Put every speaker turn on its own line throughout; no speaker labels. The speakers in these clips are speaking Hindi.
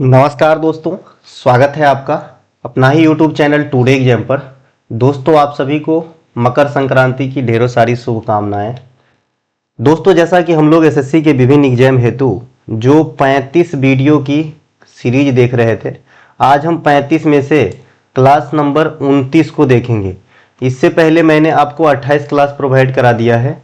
नमस्कार दोस्तों, स्वागत है आपका अपना ही YouTube चैनल टुडे एग्जाम पर। दोस्तों, आप सभी को मकर संक्रांति की ढेरों सारी शुभकामनाएं। दोस्तों, जैसा कि हम लोग एसएससी के विभिन्न एग्जाम हेतु जो 35 वीडियो की सीरीज देख रहे थे, आज हम 35 में से क्लास नंबर 29 को देखेंगे। इससे पहले मैंने आपको 28 क्लास प्रोवाइड करा दिया है।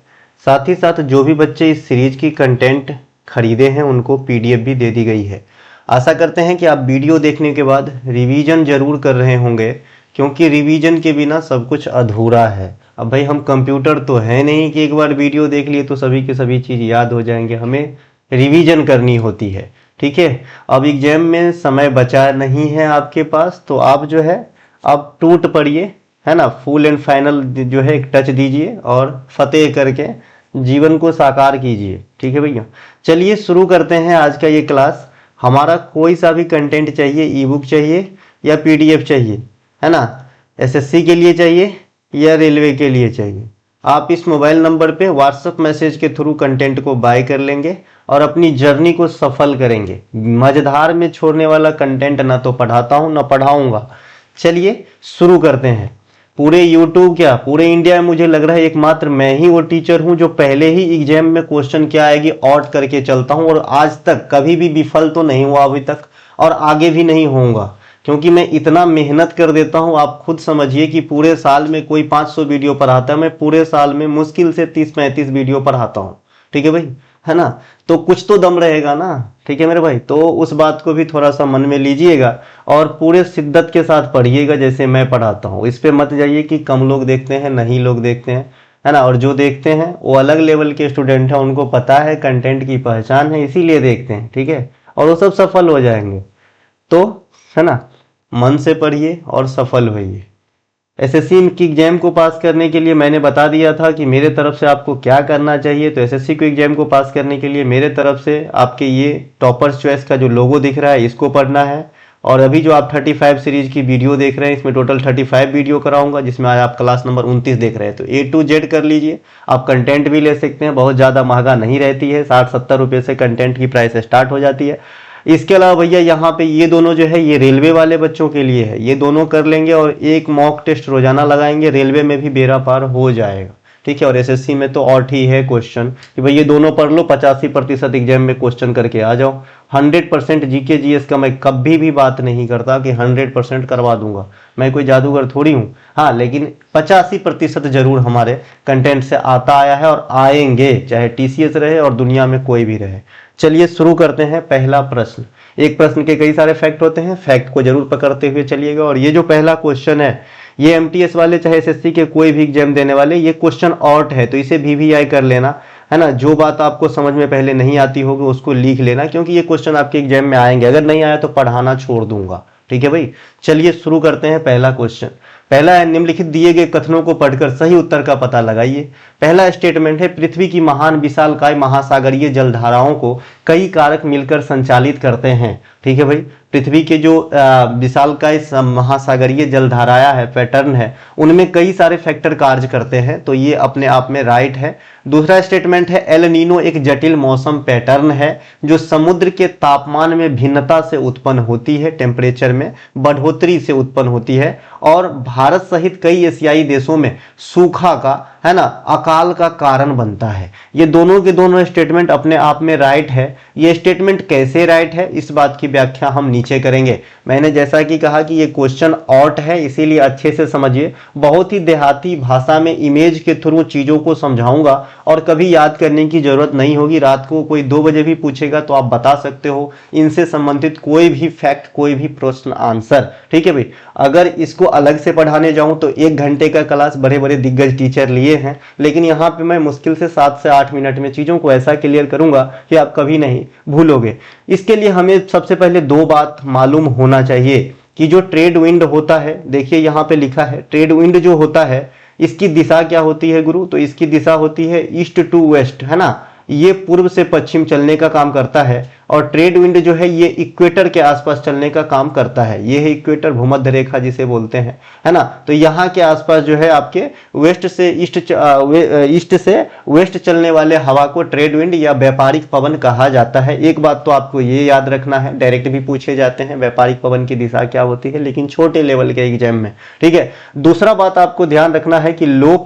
साथ ही साथ जो भी बच्चे इस सीरीज की कंटेंट खरीदे हैं उनको PDF भी दे दी गई है। आशा करते हैं कि आप वीडियो देखने के बाद रिवीजन जरूर कर रहे होंगे, क्योंकि रिवीजन के बिना सब कुछ अधूरा है। अब भाई हम कंप्यूटर तो है नहीं कि एक बार वीडियो देख लिए तो सभी के सभी चीज़ याद हो जाएंगे। हमें रिवीजन करनी होती है, ठीक है। अब एग्जाम में समय बचा नहीं है आपके पास, तो आप जो है अब टूट पड़िए, है ना। फुल एंड फाइनल जो है एक टच दीजिए और फतेह करके जीवन को साकार कीजिए, ठीक है भैया। चलिए शुरू करते हैं आज का ये क्लास। हमारा कोई सा भी कंटेंट चाहिए, ई बुक चाहिए या PDF चाहिए, है ना, एसएससी के लिए चाहिए या रेलवे के लिए चाहिए, आप इस मोबाइल नंबर पे व्हाट्सएप मैसेज के थ्रू कंटेंट को बाय कर लेंगे और अपनी जर्नी को सफल करेंगे। मजेदार में छोड़ने वाला कंटेंट ना तो पढ़ाता हूँ ना पढ़ाऊंगा। चलिए शुरू करते हैं। पूरे यूट्यूब क्या पूरे इंडिया में मुझे लग रहा है एकमात्र मैं ही वो टीचर हूं जो पहले ही एग्जाम में क्वेश्चन क्या आएगी आउट करके चलता हूं, और आज तक कभी भी विफल तो नहीं हुआ अभी तक, और आगे भी नहीं होऊंगा, क्योंकि मैं इतना मेहनत कर देता हूं। आप खुद समझिए कि पूरे साल में कोई 500 वीडियो पढ़ाता है, मैं पूरे साल में मुश्किल से 30-35 वीडियो पढ़ाता हूं, ठीक है भाई, है ना। तो कुछ तो दम रहेगा ना, ठीक है मेरे भाई। तो उस बात को भी थोड़ा सा मन में लीजिएगा और पूरे शिद्दत के साथ पढ़िएगा जैसे मैं पढ़ाता हूँ। इस पे मत जाइए कि कम लोग देखते हैं, नहीं लोग देखते हैं, है ना। और जो देखते हैं वो अलग लेवल के स्टूडेंट हैं, उनको पता है कंटेंट की पहचान है, इसीलिए देखते हैं, ठीक है। और वो सब सफल हो जाएंगे। तो है ना, मन से पढ़िए और सफल होइए। एसएससी की एग्जाम को पास करने के लिए मैंने बता दिया था कि मेरे तरफ से आपको क्या करना चाहिए। तो एसएससी को एग्जाम को पास करने के लिए मेरे तरफ से आपके ये टॉपर्स चॉइस का जो लोगो दिख रहा है इसको पढ़ना है। और अभी जो आप 35 सीरीज की वीडियो देख रहे हैं, इसमें टोटल 35 वीडियो कराऊंगा, जिसमें आज आप क्लास नंबर 29 देख रहे हैं। तो A to Z कर लीजिए। आप कंटेंट भी ले सकते हैं, बहुत ज़्यादा महंगा नहीं रहती है, 60-70 रुपये से कंटेंट की प्राइस स्टार्ट हो जाती है। इसके अलावा भैया यहाँ पे ये दोनों जो है ये रेलवे वाले बच्चों के लिए है, ये दोनों कर लेंगे और एक मॉक टेस्ट रोजाना लगाएंगे, रेलवे में भी बेड़ा पार हो जाएगा, ठीक है। और एसएससी में तो और ही है क्वेश्चन कि भाई ये दोनों पढ़ लो, 85% एग्जाम में क्वेश्चन करके आ जाओ। 100% जीके जीएस का मैं कभी भी बात नहीं करता कि 100% करवा दूंगा, मैं कोई जादूगर थोड़ी हूँ। हाँ, लेकिन 85% जरूर हमारे कंटेंट से आता आया है और आएंगे, चाहे TCS रहे और दुनिया में कोई भी रहे। चलिए शुरू करते हैं। पहला प्रश्न, एक प्रश्न के कई सारे फैक्ट होते हैं, फैक्ट को जरूर पकड़ते हुए चलिएगा। और ये जो पहला क्वेश्चन है ये MTS वाले चाहे SSC के कोई भी एग्जाम देने वाले, ये क्वेश्चन ऑट है, तो इसे VVI कर लेना, है ना। जो बात आपको समझ में पहले नहीं आती होगी उसको लिख लेना, क्योंकि ये क्वेश्चन आपके एग्जाम में आएंगे। अगर नहीं आया तो पढ़ाना छोड़ दूंगा, ठीक है भाई। चलिए शुरू करते हैं। पहला क्वेश्चन, पहला है निम्नलिखित दिए गए कथनों को पढ़कर सही उत्तर का पता लगाइए। पहला स्टेटमेंट है पृथ्वी की महान विशालकाय महासागरीय जलधाराओं को कई कारक मिलकर संचालित करते हैं, ठीक है भाई। पृथ्वी के जो विशालकाय महासागरीय जलधाराएं है, पैटर्न है, उनमें कई सारे फैक्टर कार्य करते हैं, तो ये अपने आप में राइट है। दूसरा स्टेटमेंट है एल नीनो एक जटिल मौसम पैटर्न है जो समुद्र के तापमान में भिन्नता से उत्पन्न होती है, टेम्परेचर में बढ़ोतरी से उत्पन्न होती है, और भारत सहित कई एशियाई देशों में सूखा का, है ना, अकाल का कारण बनता है। ये दोनों के दोनों स्टेटमेंट अपने आप में राइट है। ये स्टेटमेंट कैसे राइट है इस बात की व्याख्या हम नीचे करेंगे। मैंने जैसा कि कहा कि ये क्वेश्चन ऑट है, इसीलिए अच्छे से समझिए। बहुत ही देहाती भाषा में इमेज के थ्रू चीजों को समझाऊंगा और कभी याद करने की जरूरत नहीं होगी। रात को कोई 2 बजे भी पूछेगा तो आप बता सकते हो इनसे संबंधित कोई भी फैक्ट, कोई भी प्रश्न आंसर, ठीक है भाई। अगर इसको अलग से पढ़ाने जाऊं तो 1 घंटे का क्लास बड़े बड़े दिग्गज टीचर लिए हैं, लेकिन यहाँ पे मैं मुश्किल से 7 से 8 मिनट में चीजों को ऐसा क्लियर करूंगा कि आप कभी नहीं भूलोगे। इसके लिए हमें सबसे पहले 2 बात मालूम होना चाहिए कि जो ट्रेड विंड होता है, देखिए यहाँ पे लिखा है ट्रेड विंड जो होता है इसकी दिशा क्या होती है गुरु, तो इसकी दिशा होती है ईस्ट टू वेस्ट, है ना। ये पूर्व से पश्चिम चलने का काम करता है, और ट्रेड विंड जो है ये इक्वेटर के आसपास चलने का काम करता है। ये है इक्वेटर, भूमध्य रेखा जिसे बोलते हैं, है ना। तो यहाँ के आसपास जो है आपके ईस्ट से वेस्ट चलने वाले हवा को ट्रेड विंड या व्यापारिक पवन कहा जाता है। एक बात तो आपको ये याद रखना है, डायरेक्ट भी पूछे जाते हैं व्यापारिक पवन की दिशा क्या होती है, लेकिन छोटे लेवल के एग्जाम में, ठीक है। दूसरा बात आपको ध्यान रखना है कि लो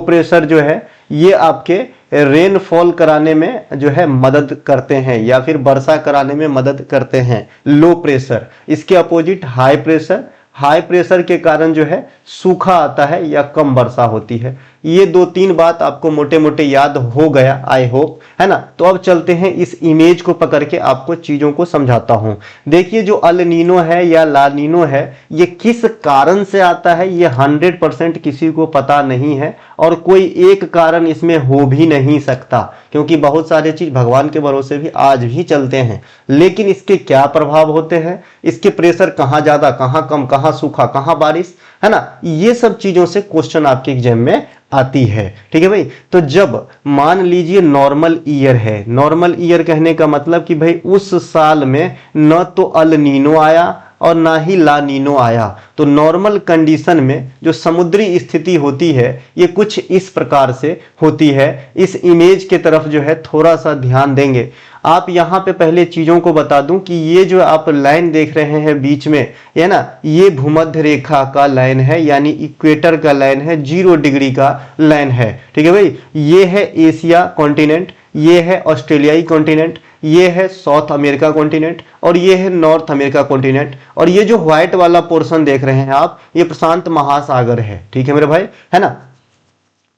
प्रेशर जो है ये आपके रेनफॉल कराने में जो है मदद करते हैं, या फिर वर्षा कराने में मदद करते हैं लो प्रेशर। इसके अपोजिट हाई प्रेशर के कारण जो है सूखा आता है या कम वर्षा होती है। ये 2-3 बात आपको मोटे मोटे याद हो गया, आई होप, है ना। तो अब चलते हैं इस इमेज को पकड़ के आपको चीजों को समझाता हूं। देखिए जो अल नीनो है या ला नीनो है, ये किस कारण से आता है ये 100% किसी को पता नहीं है, और कोई एक कारण इसमें हो भी नहीं सकता, क्योंकि बहुत सारे चीज भगवान के भरोसे भी आज भी चलते हैं। लेकिन इसके क्या प्रभाव होते हैं, इसके प्रेशर कहाँ ज्यादा, कहाँ कम, कहाँ सूखा, कहाँ बारिश, है ना, ये सब चीजों से क्वेश्चन आपके एग्जाम में आती है, ठीक है भाई। तो जब मान लीजिए नॉर्मल ईयर है, नॉर्मल ईयर कहने का मतलब कि भाई उस साल में न तो अल नीनो आया और ना ही ला नीनो आया, तो नॉर्मल कंडीशन में जो समुद्री स्थिति होती है ये कुछ इस प्रकार से होती है। इस इमेज के तरफ जो है थोड़ा सा ध्यान देंगे आप। यहाँ पे पहले चीजों को बता दूं कि ये जो आप लाइन देख रहे हैं बीच में, है ना, ये भूमध्य रेखा का लाइन है, यानी इक्वेटर का लाइन है, 0 डिग्री का लाइन है, ठीक है भाई। ये है एशिया कॉन्टिनेंट, ये है ऑस्ट्रेलियाई कॉन्टिनेंट, ये है साउथ अमेरिका कॉन्टिनेंट, और ये है नॉर्थ अमेरिका कॉन्टिनेंट, और ये जो व्हाइट वाला पोर्शन देख रहे हैं आप, ये प्रशांत महासागर है, ठीक है मेरे भाई, है ना।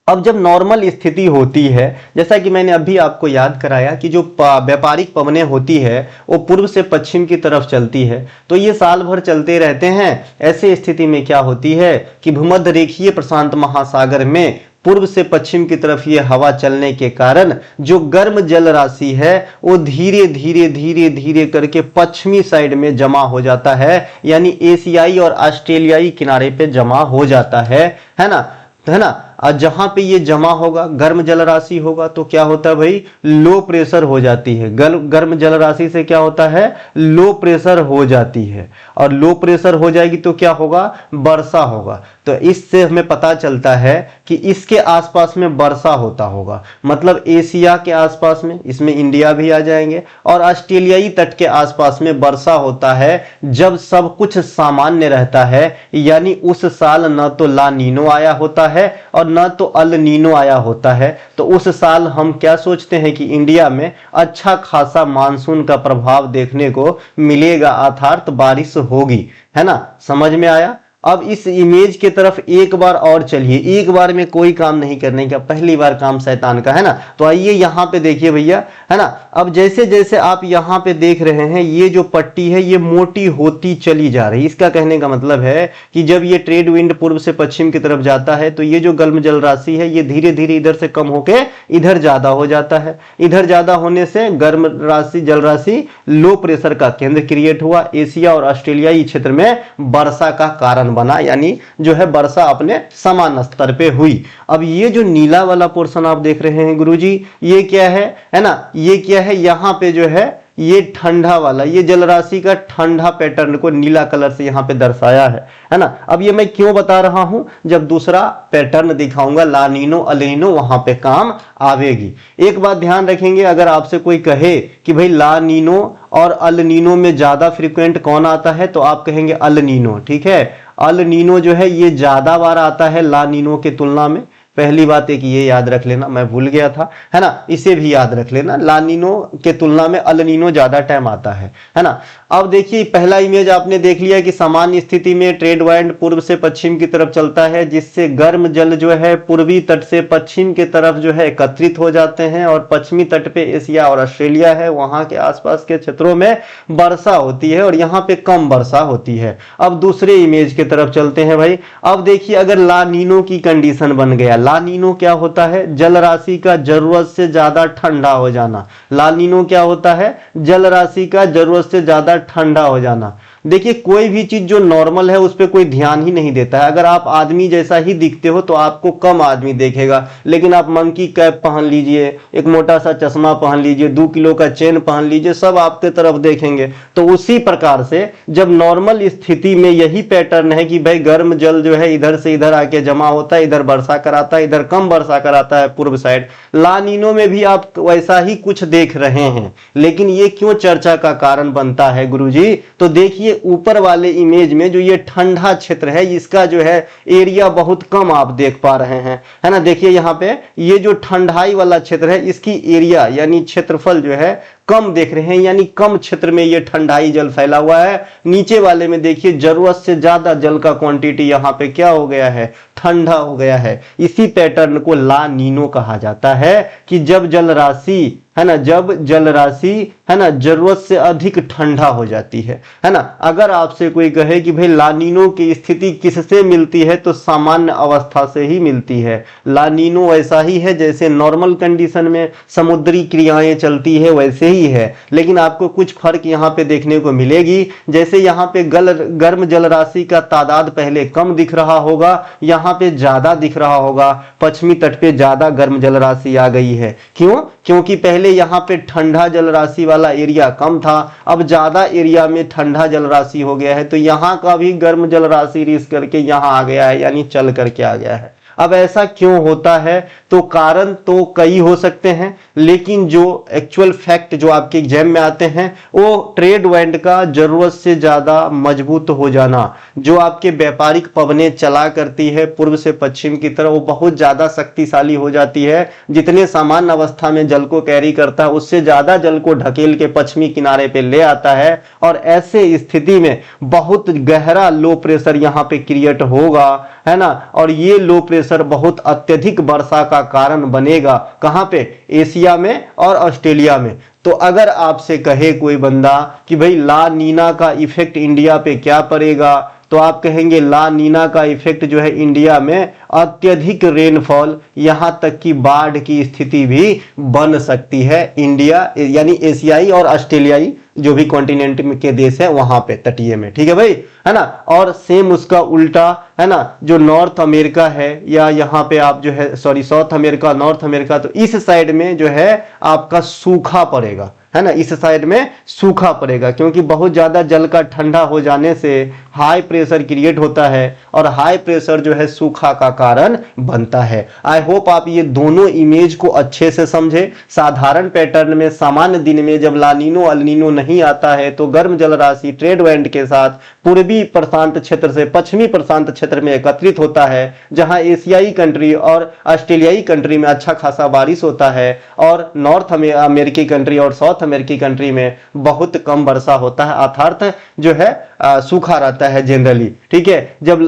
अब जब नॉर्मल स्थिति होती है, जैसा कि मैंने अभी आपको याद कराया कि जो व्यापारिक पवनें होती है वो पूर्व से पश्चिम की तरफ चलती है, तो ये साल भर चलते रहते हैं। ऐसे स्थिति में क्या होती है कि भूमध्य रेखीय प्रशांत महासागर में पूर्व से पश्चिम की तरफ ये हवा चलने के कारण जो गर्म जल राशि है वो धीरे धीरे करके पश्चिमी साइड में जमा हो जाता है, यानी एशियाई और ऑस्ट्रेलियाई किनारे पे जमा हो जाता है ना। और जहां पे ये जमा होगा, गर्म जल राशि होगा, तो क्या होता है भाई, लो प्रेशर हो जाती है। गर्म जल राशि से क्या होता है, लो प्रेशर हो जाती है, और लो प्रेशर हो जाएगी तो क्या होगा, वर्षा होगा। तो इससे हमें पता चलता है कि इसके आसपास में वर्षा होता होगा, मतलब एशिया के आसपास में, इसमें इंडिया भी आ जाएंगे, और ऑस्ट्रेलियाई तट के आसपास में वर्षा होता है जब सब कुछ सामान्य रहता है, यानी उस साल न तो ला नीनो आया होता है और न तो अल नीनो आया होता है। तो उस साल हम क्या सोचते हैं कि इंडिया में अच्छा खासा मानसून का प्रभाव देखने को मिलेगा, अर्थात बारिश होगी, है ना। समझ में आया। अब इस इमेज के तरफ एक बार और चलिए, एक बार में कोई काम नहीं करने का, पहली बार काम शैतान का, है ना। तो आइए यहाँ पे देखिए भैया, है ना। अब जैसे जैसे आप यहाँ पे देख रहे हैं ये जो पट्टी है ये मोटी होती चली जा रही। इसका कहने का मतलब है कि जब ये ट्रेड विंड पूर्व से पश्चिम की तरफ जाता है तो ये जो गर्म जल राशि है ये धीरे धीरे इधर से कम होके इधर ज्यादा हो जाता है। इधर ज्यादा होने से गर्म राशि जल राशि लो प्रेशर का केंद्र क्रिएट हुआ, एशिया और ऑस्ट्रेलियाई क्षेत्र में वर्षा का कारण बना, यानी जो है वर्षा अपने समान स्तर पे हुई। अब ये जो नीला वाला पोर्शन आप देख रहे हैं गुरुजी, ये क्या है ना, ये क्या है, यहाँ पे जो है ये ठंडा वाला, ये जलराशि का ठंडा पैटर्न को नीला कलर से यहाँ पे दर्शाया है ना। अब ये मैं क्यों बता रहा हूं, जब दूसरा पैटर्न दिखाऊंगा ला नीनो अल नीनो, वहां पे काम आवेगी। एक बात ध्यान रखेंगे, अगर आपसे कोई कहे कि भाई ला नीनो और अल नीनो में ज्यादा फ्रीक्वेंट कौन आता है, तो आप कहेंगे अल नीनो, ठीक है। अल नीनो जो है ये ज्यादा बार आता है ला नीनो के तुलना में। पहली बात एक ये याद रख लेना, मैं भूल गया था, है ना, इसे भी याद रख लेना, ला नीनो के तुलना में अल नीनो ज्यादा टाइम आता है ना। अब देखिए पहला इमेज आपने देख लिया कि सामान्य स्थिति में ट्रेड वाइंड पूर्व से पश्चिम की तरफ चलता है, जिससे गर्म जल जो है पूर्वी तट से पश्चिम की तरफ जो है एकत्रित हो जाते हैं, और पश्चिमी तट पे एशिया और ऑस्ट्रेलिया है, वहां के आसपास के क्षेत्रों में वर्षा होती है और यहाँ पे कम वर्षा होती है। अब दूसरे इमेज की तरफ चलते हैं भाई। अब देखिए अगर ला नीनो की कंडीशन बन गया, ला नीनो क्या होता है, जल राशि का जरूरत से ज्यादा ठंडा हो जाना। ला नीनो क्या होता है, जल राशि का जरूरत से ज्यादा ठंडा हो जाना। देखिए कोई भी चीज जो नॉर्मल है उस पर कोई ध्यान ही नहीं देता है। अगर आप आदमी जैसा ही दिखते हो तो आपको कम आदमी देखेगा, लेकिन आप मंकी कैप पहन लीजिए, एक मोटा सा चश्मा पहन लीजिए, 2 किलो का चेन पहन लीजिए, सब आपके तरफ देखेंगे। तो उसी प्रकार से जब नॉर्मल स्थिति में यही पैटर्न है कि भाई गर्म जल जो है इधर से इधर आके जमा होता है, इधर वर्षा कराता है, इधर कम वर्षा कराता है पूर्व साइड, लानीनो में भी आप वैसा ही कुछ देख रहे हैं। लेकिन ये क्यों चर्चा का कारण बनता है गुरुजी? तो देखिए ऊपर वाले इमेज में जो ये ठंडा क्षेत्र है इसका जो है एरिया बहुत कम आप देख पा रहे हैं, है ना। देखिए यहाँ पे ये जो ठंडाई वाला क्षेत्र है इसकी एरिया यानी क्षेत्रफल जो है कम देख रहे हैं, यानी कम क्षेत्र में ये ठंडाई जल फैला हुआ है। नीचे वाले में देखिए जरूरत से ज्यादा जल का क्वांटिटी यहाँ पे क्या हो गया है, ठंडा हो गया है। इसी पैटर्न को ला नीनो कहा जाता है कि जब जल राशि है ना, जब जल राशि है ना जरूरत से अधिक ठंडा हो जाती है ना। अगर आपसे कोई कहे कि भाई लानीनो की स्थिति किससे मिलती है, तो सामान्य अवस्था से ही मिलती है। लानीनो ऐसा ही है जैसे नॉर्मल कंडीशन में समुद्री क्रियाएं चलती है वैसे ही है, लेकिन आपको कुछ फर्क यहाँ पे देखने को मिलेगी। जैसे यहाँ पे गर्म जल राशि का तादाद पहले कम दिख रहा होगा, यहाँ पे ज्यादा दिख रहा होगा। पश्चिमी तट पे ज्यादा गर्म जल राशि आ गई है, क्यों? क्योंकि पहले यहाँ पे ठंडा जल राशि वाला एरिया कम था, अब ज्यादा एरिया में ठंडा जल राशि हो गया है, तो यहाँ का भी गर्म जल राशि रिस करके यहाँ आ गया है, यानी चल करके आ गया है। अब ऐसा क्यों होता है? तो कारण तो कई हो सकते हैं, लेकिन जो एक्चुअल फैक्ट जो आपके एग्जाम में आते हैं वो ट्रेड वाइंड का जरूरत से ज्यादा मजबूत हो जाना, जो आपके व्यापारिक पवनें चला करती है पूर्व से पश्चिम की तरफ, वो बहुत ज्यादा शक्तिशाली हो जाती है। जितने सामान्य अवस्था में जल को कैरी करता है उससे ज्यादा जल को ढकेल के पश्चिमी किनारे पे ले आता है, और ऐसे स्थिति में बहुत गहरा लो प्रेशर यहाँ पे क्रिएट होगा, है ना। और ये लो प्रेशर बहुत अत्यधिक वर्षा का कारण बनेगा। कहां पे? एशिया में और ऑस्ट्रेलिया में। तो अगर आपसे कहे कोई बंदा कि भाई ला नीना का इफेक्ट इंडिया पे क्या पड़ेगा, तो आप कहेंगे ला नीना का इफेक्ट जो है इंडिया में अत्यधिक रेनफॉल, यहां तक कि बाढ़ की स्थिति भी बन सकती है। इंडिया यानी एशियाई और ऑस्ट्रेलियाई जो भी कॉन्टिनेंट के देश है वहां पे तटीय में, ठीक है भाई, है ना। और सेम उसका उल्टा, है ना, जो नॉर्थ अमेरिका है या यहाँ पे आप जो है sorry south America north America, तो इस साइड में जो है आपका सूखा पड़ेगा, है ना। इस साइड में सूखा पड़ेगा क्योंकि बहुत ज्यादा जल का ठंडा हो जाने से हाई प्रेशर क्रिएट होता है, और हाई प्रेशर जो है सूखा का कारण बनता है। आई होप आप ये दोनों इमेज को अच्छे से समझे। साधारण पैटर्न में सामान्य दिन में जब लानीनो अल्नीनो नहीं आता है तो गर्म जल राशि ट्रेड वाइंड के साथ पूर्वी प्रशांत क्षेत्र से पश्चिमी प्रशांत क्षेत्र में एकत्रित होता है, जहां एशियाई कंट्री और ऑस्ट्रेलियाई कंट्री में अच्छा खासा बारिश होता है, और नॉर्थ अमेरिकी कंट्री और साउथ अमेरिकी कंट्री में बहुत कम वर्षा होता है, अर्थात जो है सूखा रहता है जनरली, ठीक है। जब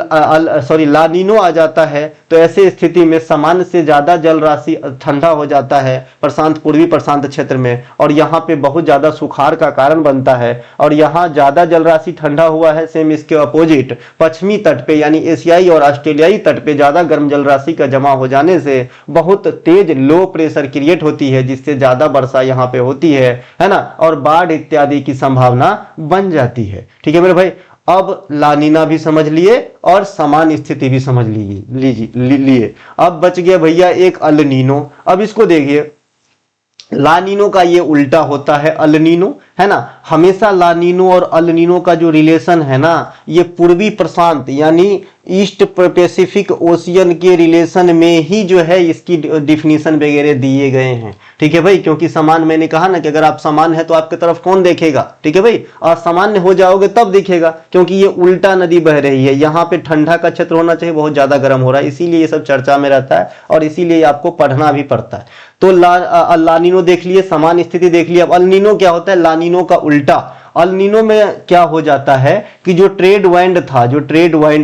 लानीनो आ जाता है तो ऐसे स्थिति में सामान्य से ज्यादा जल राशि ठंडा हो जाता है पूर्वी प्रशांत क्षेत्र में, और यहाँ पे बहुत ज्यादा सुखाड़ का कारण बनता है। और यहाँ ज्यादा जल राशि ठंडा हुआ है, सेम इसके अपोजिट पश्चिमी तट पे यानी एशियाई और ऑस्ट्रेलियाई तट पे ज्यादा गर्म जल राशि का जमा हो जाने से बहुत तेज लो प्रेशर क्रिएट होती है, जिससे ज्यादा वर्षा यहाँ पे होती है ना, और बाढ़ इत्यादि की संभावना बन जाती है, ठीक है मेरे भाई। अब लानीना भी समझ लिए और समान स्थिति भी समझ लिए। अब बच गया भैया एक अल्नीनो। अब इसको देखिए, लानीनो का ये उल्टा होता है अल्नीनो, है ना। हमेशा लानीनो और अल्नीनो का जो रिलेशन है ना, ये पूर्वी प्रशांत यानी ईस्ट पैसिफिक ओशियन के रिलेशन में ही जो है इसकी डिफिनीशन वगैरह दिए गए हैं, ठीक है भाई। क्योंकि समान, मैंने कहा ना कि अगर आप समान है तो आपकी तरफ कौन देखेगा, ठीक है भाई, और सामान्य हो जाओगे तब दिखेगा, क्योंकि ये उल्टा नदी बह रही है। यहाँ पे ठंडा का क्षेत्र होना चाहिए, बहुत ज्यादा गर्म हो रहा है, इसीलिए ये सब चर्चा में रहता है और इसीलिए आपको पढ़ना भी पड़ता है। तो लानीनो देख लिए, समान स्थिति देख लिया। अब अल्नीनो क्या होता है? लानीनो का उल्टा। अल्नीनो में क्या हो जाता है कि जो ट्रेड वाइंड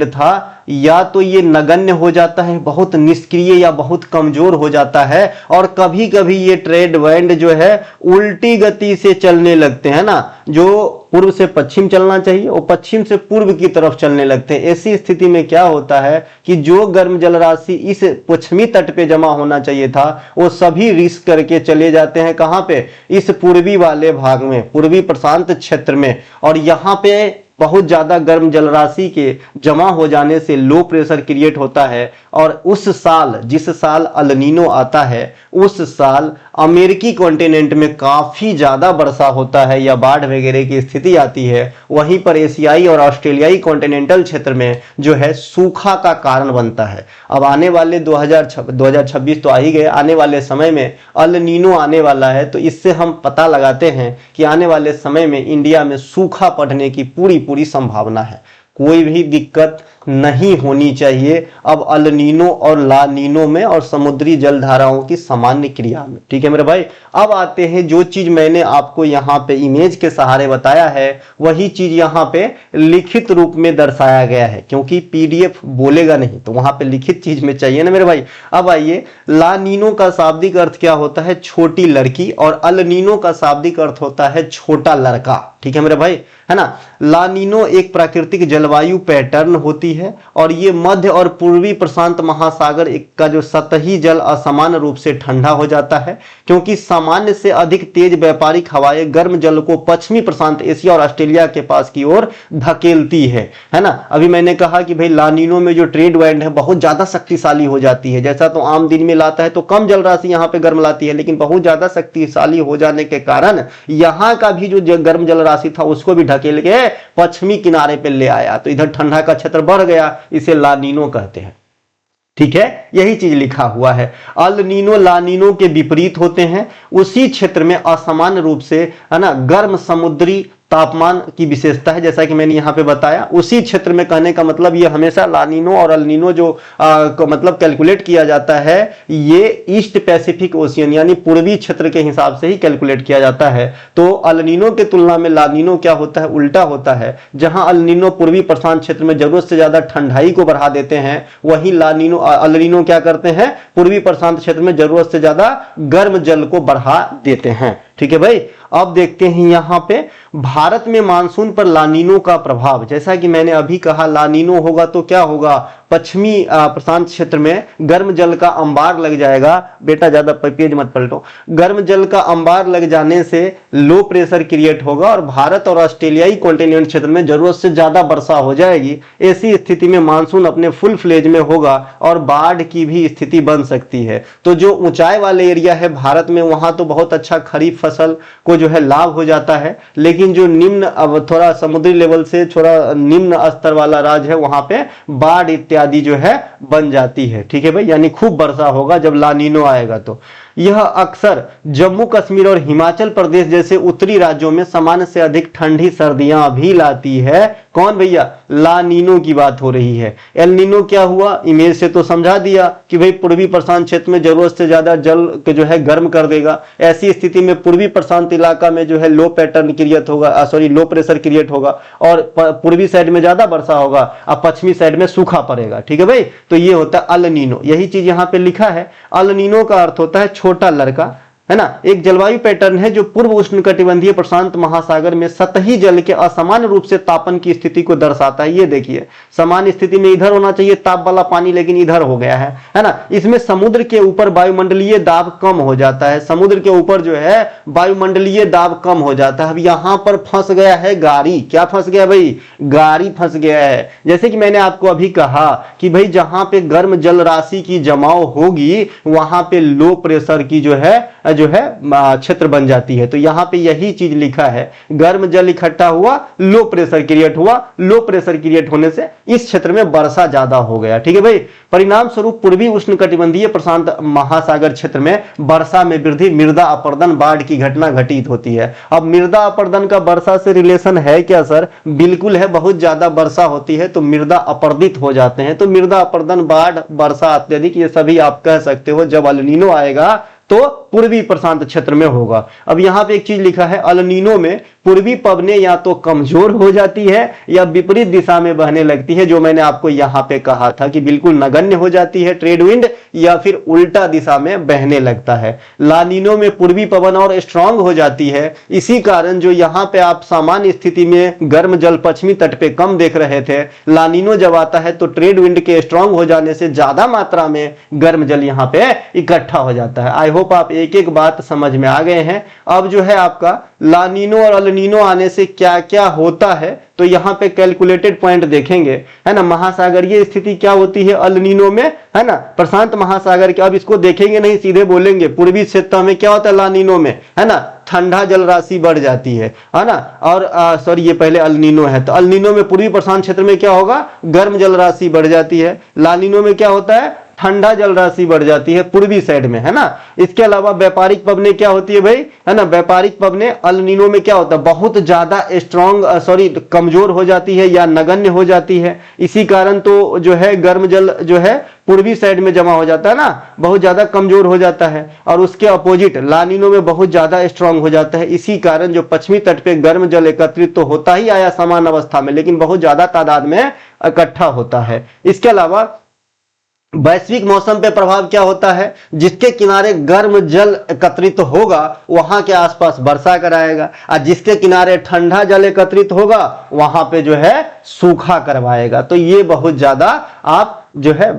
था या तो ये नगण्य हो जाता है, बहुत निष्क्रिय या बहुत कमजोर हो जाता है, और कभी कभी ये ट्रेड वाइंड जो है उल्टी गति से चलने लगते हैं ना, जो पूर्व से पश्चिम चलना चाहिए वो पश्चिम से पूर्व की तरफ चलने लगते हैं। ऐसी स्थिति में क्या होता है कि जो गर्म जल राशि इस पश्चिमी तट पे जमा होना चाहिए था वो सभी रिस करके चले जाते हैं कहां पे? इस पूर्वी वाले भाग में, पूर्वी प्रशांत क्षेत्र में, और यहाँ पे बहुत ज्यादा गर्म जल राशि के जमा हो जाने से लो प्रेशर क्रिएट होता है, और उस साल जिस साल अल नीनो आता है उस साल अमेरिकी कॉन्टिनेंट में काफी ज्यादा वर्षा होता है या बाढ़ वगैरह की स्थिति आती है। वहीं पर एशियाई और ऑस्ट्रेलियाई कॉन्टिनेंटल क्षेत्र में जो है सूखा का कारण बनता है। अब आने वाले 2026 तो आ ही गए, आने वाले समय में अल नीनो आने वाला है, तो इससे हम पता लगाते हैं कि आने वाले समय में इंडिया में सूखा पड़ने की पूरी संभावना है। कोई भी दिक्कत नहीं होनी चाहिए अब अल नीनो और ला नीनो में और समुद्री जलधाराओं की सामान्य क्रिया में। ठीक है मेरे भाई, अब आते हैं जो चीज मैंने आपको यहाँ पे इमेज के सहारे बताया है वही चीज यहाँ पे लिखित रूप में दर्शाया गया है, क्योंकि पीडीएफ बोलेगा नहीं तो वहां पे लिखित चीज में चाहिए ना मेरे भाई। अब आइए, ला नीनो का शाब्दिक अर्थ क्या होता है? छोटी लड़की, और अल नीनो का शाब्दिक अर्थ होता है छोटा लड़का। ठीक है मेरे भाई, है ना। ला नीनो एक प्राकृतिक जलवायु पैटर्न होती है और ये मध्य और पूर्वी प्रशांत महासागर का जो सतही जल असमान रूप से ठंडा हो जाता है, क्योंकि सामान्य से अधिक तेज व्यापारिक हवाएं गर्म जल को पश्चिमी प्रशांत एशिया और ऑस्ट्रेलिया के पास की ओर धकेलती है ना। अभी मैंने कहा कि भाई ला नीनो में जो ट्रेड वाइंड है बहुत ज्यादा शक्तिशाली हो जाती है। जैसा तो आम दिन में लाता है तो कम जल राशि यहाँ पे गर्म लाती है, लेकिन बहुत ज्यादा शक्तिशाली हो जाने के कारण यहाँ का भी जो गर्म जल राशि था उसको भी ढकेल के पश्चिमी किनारे पे ले आया, तो इधर ठंडा का क्षेत्र बढ़ गया, इसे ला नीनो कहते हैं। ठीक है, यही चीज लिखा हुआ है। अल नीनो ला नीनो के विपरीत होते हैं, उसी क्षेत्र में असमान रूप से, है ना, गर्म समुद्री तापमान की विशेषता है, जैसा कि मैंने यहाँ पे बताया। उसी क्षेत्र में कहने का मतलब ये हमेशा ला नीनो और अल नीनो जो मतलब कैलकुलेट किया जाता है, ये ईस्ट पैसिफिक ओशियन यानी पूर्वी क्षेत्र के हिसाब से ही कैलकुलेट किया जाता है। तो अल नीनो के तुलना में ला नीनो क्या होता है? उल्टा होता है। जहां अल नीनो पूर्वी प्रशांत क्षेत्र में जरूरत से ज्यादा ठंडाई को बढ़ा देते हैं, वहीं अल नीनो क्या करते हैं? पूर्वी प्रशांत क्षेत्र में जरूरत से ज्यादा गर्म जल को बढ़ा देते हैं। ठीक है भाई, अब देखते हैं यहां पे भारत में मानसून पर ला नीनो का प्रभाव। जैसा कि मैंने अभी कहा, ला नीनो होगा तो क्या होगा? पश्चिमी प्रशांत क्षेत्र में गर्म जल का अंबार लग जाएगा। बेटा ज्यादा पेज मत पलटो। गर्म जल का अंबार लग जाने से लो प्रेशर क्रिएट होगा और भारत और ऑस्ट्रेलियाई कॉन्टिनेंट क्षेत्र में जरूरत से ज्यादा वर्षा हो जाएगी। ऐसी स्थिति में मानसून अपने फुल फ्लेज में होगा और बाढ़ की भी स्थिति बन सकती है। तो जो ऊंचाई वाले एरिया है भारत में, वहां तो बहुत अच्छा खरीफ फसल को जो है लाभ हो जाता है, लेकिन जो निम्न, अब थोड़ा समुद्री लेवल से थोड़ा निम्न स्तर वाला राज्य है, वहां पे बाढ़ इत्यादि जो है बन जाती है। ठीक है भाई, यानी खूब वर्षा होगा जब ला नीनो आएगा। तो यह अक्सर जम्मू कश्मीर और हिमाचल प्रदेश जैसे उत्तरी राज्यों में सामान्य से अधिक ठंडी सर्दियां भी लाती है। कौन भैया? ला नीनो की बात हो रही है। एल नीनो क्या हुआ? इमेज से तो समझा दिया कि भाई पूर्वी प्रशांत क्षेत्र में जरूरत से ज्यादा जल के जो है गर्म कर देगा। ऐसी स्थिति में पूर्वी प्रशांत इलाका में जो है लो पैटर्न क्रिएट होगा, लो प्रेशर क्रिएट होगा और पूर्वी साइड में ज्यादा वर्षा होगा और पश्चिमी साइड में सूखा पड़ेगा। ठीक है भाई, तो ये होता है अल नीनो। यही चीज यहाँ पे लिखा है। अल नीनो का अर्थ होता है छोटा लड़का, है ना। एक जलवायु पैटर्न है जो पूर्व उष्णकटिबंधीय प्रशांत महासागर में सतही जल के असमान रूप से तापन की स्थिति को दर्शाता है। ये देखिए, सामान्य स्थिति में इधर होना चाहिए ताप वाला पानी, लेकिन इधर हो गया है ना। इसमें समुद्र के ऊपर वायुमंडलीय दाब कम हो जाता है। समुद्र के ऊपर जो है वायुमंडलीय दाब कम हो जाता है। अब यहां पर फंस गया है गाड़ी। क्या फंस गया भाई? गाड़ी फंस गया है। जैसे कि मैंने आपको अभी कहा कि भाई जहां पे गर्म जल राशि की जमाव होगी वहां पे लो प्रेशर की जो है क्षेत्र बन जाती है। तो यहां पे यही चीज लिखा है, गर्म जल इकट्ठा हुआ, लो प्रेशर क्रिएट हुआ। लो प्रेशर क्रिएट होने से इस क्षेत्र में वर्षा ज्यादा हो गया। ठीक है भाई, परिणाम स्वरूप पूर्वी उष्णकटिबंधीय प्रशांत महासागर क्षेत्र में वर्षा में वृद्धि, मृदा अपरदन, बाढ़ की घटना घटित होती है। अब मृदा अपरदन का वर्षा से रिलेशन है क्या सर? बिल्कुल है। बहुत ज्यादा वर्षा होती है तो मृदा अपरदित हो जाते हैं। तो मृदा अपरदन, बाढ़, वर्षा अत्यधिक, ये सभी आप कह सकते हो जब अल नीनो आएगा तो पूर्वी प्रशांत क्षेत्र में होगा। अब यहां पे एक चीज लिखा है, अल नीनो में पूर्वी पवनें या तो कमजोर हो जाती है या विपरीत दिशा में बहने लगती है, जो मैंने आपको यहां पे कहा था कि बिल्कुल नगण्य हो जाती है ट्रेड विंड, या फिर उल्टा दिशा में बहने लगता है। ला नीनो में पूर्वी पवन और स्ट्रांग हो जाती है। इसी कारण जो यहां पे आप सामान्य स्थिति में गर्म जल पश्चिमी तट पे कम देख रहे थे, ला नीनो जब आता है तो ट्रेड विंड के स्ट्रांग हो जाने से ज्यादा मात्रा में गर्म जल यहां पे इकट्ठा हो जाता है। आई होप आप एक एक बात समझ में आ गए हैं। अब जो है आपका लानीनो और अल नीनो आने से क्या क्या होता है, तो यहाँ पे कैलकुलेटेड पॉइंट देखेंगे, है ना। महासागरीय स्थिति क्या होती है अल नीनो में, है ना, प्रशांत महासागर के। अब इसको देखेंगे नहीं, सीधे बोलेंगे पूर्वी क्षेत्र में क्या होता है लानीनो में, है ना, ठंडा जल राशि बढ़ जाती है ना। और सॉरी ये पहले अल नीनो है, तो अल नीनो में पूर्वी प्रशांत क्षेत्र में क्या होगा, गर्म जल राशि बढ़ जाती है। लानीनो में क्या होता है, ठंडा जल राशि बढ़ जाती है पूर्वी साइड में, है ना। इसके अलावा व्यापारिक पवनें क्या होती है भाई, है ना, व्यापारिक पवनें अल नीनो में क्या होता है, बहुत ज्यादा स्ट्रॉन्ग कमजोर हो जाती है या नगण्य हो जाती है। इसी कारण तो जो है गर्म जल जो है पूर्वी साइड में जमा हो जाता है ना, बहुत ज्यादा कमजोर हो जाता है। और उसके अपोजिट लानीनो में बहुत ज्यादा स्ट्रांग हो जाता है। इसी कारण जो पश्चिमी तट पे गर्म जल एकत्रित तो होता ही आया समान अवस्था में, लेकिन बहुत ज्यादा तादाद में इकट्ठा होता है। इसके अलावा वैश्विक मौसम पे प्रभाव क्या होता है, जिसके किनारे गर्म जल एकत्रित होगा वहां के आसपास वर्षा कराएगा, और जिसके किनारे ठंडा जल एकत्रित होगा वहां पे जो है सूखा करवाएगा। तो ये बहुत ज्यादा आप जो है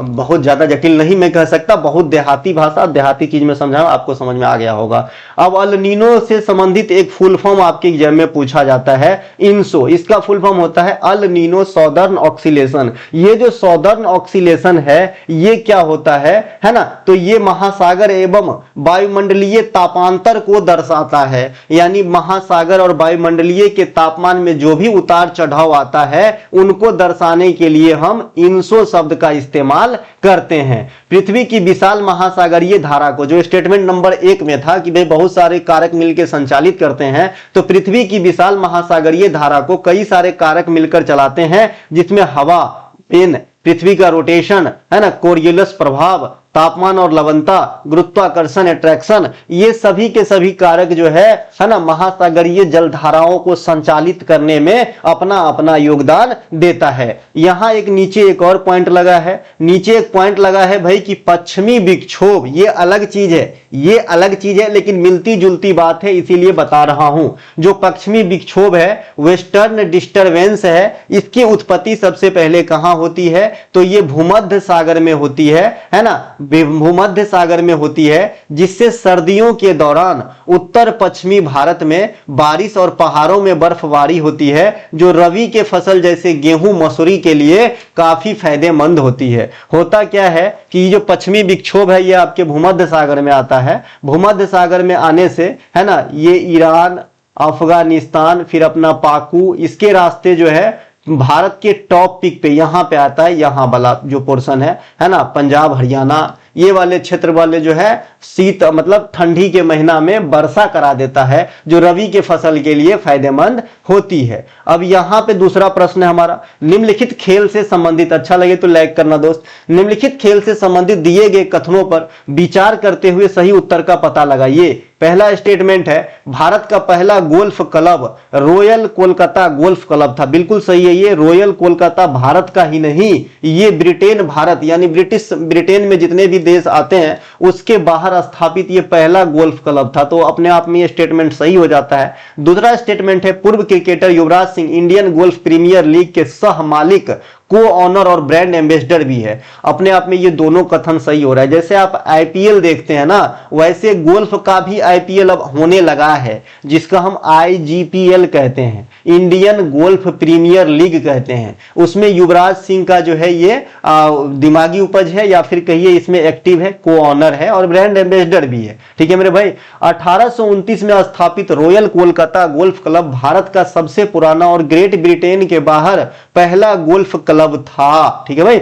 बहुत ज्यादा जटिल नहीं मैं कह सकता, बहुत देहाती भाषा, देहाती चीज में समझा, आपको समझ में आ गया होगा। अब अल नीनो से संबंधित एक फुल फॉर्म आपके एग्जाम में पूछा जाता है, इंसो। इसका फुल फॉर्म होता है अल नीनो सॉदर्न ऑक्सीलेशन। ये जो सॉदर्न ऑक्सीलेशन है ये क्या होता है ना, तो ये महासागर एवं वायुमंडलीय तापांतर को दर्शाता है। यानी महासागर और वायुमंडलीय के तापमान में जो भी उतार चढ़ाव आता है उनको दर्शाने के लिए हम इंसो शब्द का इस्तेमाल करते हैं। पृथ्वी की विशाल महासागरीय धारा को, जो स्टेटमेंट नंबर 1 में था कि भाई बहुत सारे कारक मिलकर संचालित करते हैं, तो पृथ्वी की विशाल महासागरीय धारा को कई सारे कारक मिलकर चलाते हैं, जिसमें हवा, पेन, पृथ्वी का रोटेशन, है ना, कोरियोलिस प्रभाव, तापमान और लवणता, गुरुत्वाकर्षण, अट्रैक्शन, ये सभी के सभी कारक जो है ना, महासागरीय जलधाराओं को संचालित करने में अपना अपना योगदान देता है। यहां एक नीचे एक और पॉइंट लगा है, नीचे एक पॉइंट लगा है भाई कि पश्चिमी विक्षोभ, ये अलग चीज है, ये अलग चीज है, लेकिन मिलती जुलती बात है, इसीलिए बता रहा हूं। जो पश्चिमी विक्षोभ है, वेस्टर्न डिस्टरबेंस है, इसकी उत्पत्ति सबसे पहले कहां होती है, तो ये भूमध्य सागर में होती है ना, भूमध्य सागर में होती है, जिससे सर्दियों के दौरान उत्तर पश्चिमी भारत में बारिश और पहाड़ों में बर्फबारी होती है, जो रबी के फसल जैसे गेहूं मसूरी के लिए काफी फायदेमंद होती है। होता क्या है कि ये जो पश्चिमी विक्षोभ है ये आपके भूमध्य सागर में आता है। भूमध्य सागर में आने से, है ना, ये ईरान, अफगानिस्तान, फिर अपना पाकू, इसके रास्ते जो है भारत के टॉप पीक पे यहां पे आता है, यहां वाला जो पोर्शन है ना, पंजाब, हरियाणा, ये वाले क्षेत्र वाले जो है शीत मतलब ठंडी के महीना में वर्षा करा देता है, जो रबी के फसल के लिए फायदेमंद होती है। अब यहां पे दूसरा प्रश्न है हमारा, निम्नलिखित खेल से संबंधित, अच्छा लगे तो लाइक करना दोस्त, निम्नलिखित खेल से संबंधित दिए गए कथनों पर विचार करते हुए सही उत्तर का पता लगाइए। पहला स्टेटमेंट है, भारत का पहला golf club royal Kolkata golf club था। बिल्कुल सही है, ये रॉयल कोलकाता भारत का ही नहीं, ये ब्रिटेन, भारत यानी ब्रिटेन में जितने भी देश आते हैं उसके बाहर स्थापित ये पहला गोल्फ क्लब था। तो अपने आप में ये स्टेटमेंट सही हो जाता है। दूसरा स्टेटमेंट है, पूर्व cricketer Yuvraj Singh Indian golf premiere league के सह मालिक, को ऑनर और ब्रांड एम्बेसडर भी है। अपने आप में ये दोनों कथन सही हो रहा है। जैसे आप आईपीएल देखते हैं ना, वैसे गोल्फ का भी आईपीएल अब होने लगा है, जिसका हम आईजीपीएल कहते हैं, इंडियन गोल्फ प्रीमियर लीग कहते हैं। उसमें युवराज सिंह का जो है ये दिमागी उपज है, या फिर कहिए इसमें एक्टिव है, को ऑनर है और ब्रांड एम्बेसडर भी है। ठीक है मेरे भाई। 1829 में स्थापित royal Kolkata golf club Bharat का सबसे पुराना और ग्रेट ब्रिटेन के बाहर पहला गोल्फ क्लब था। ठीक है भाई।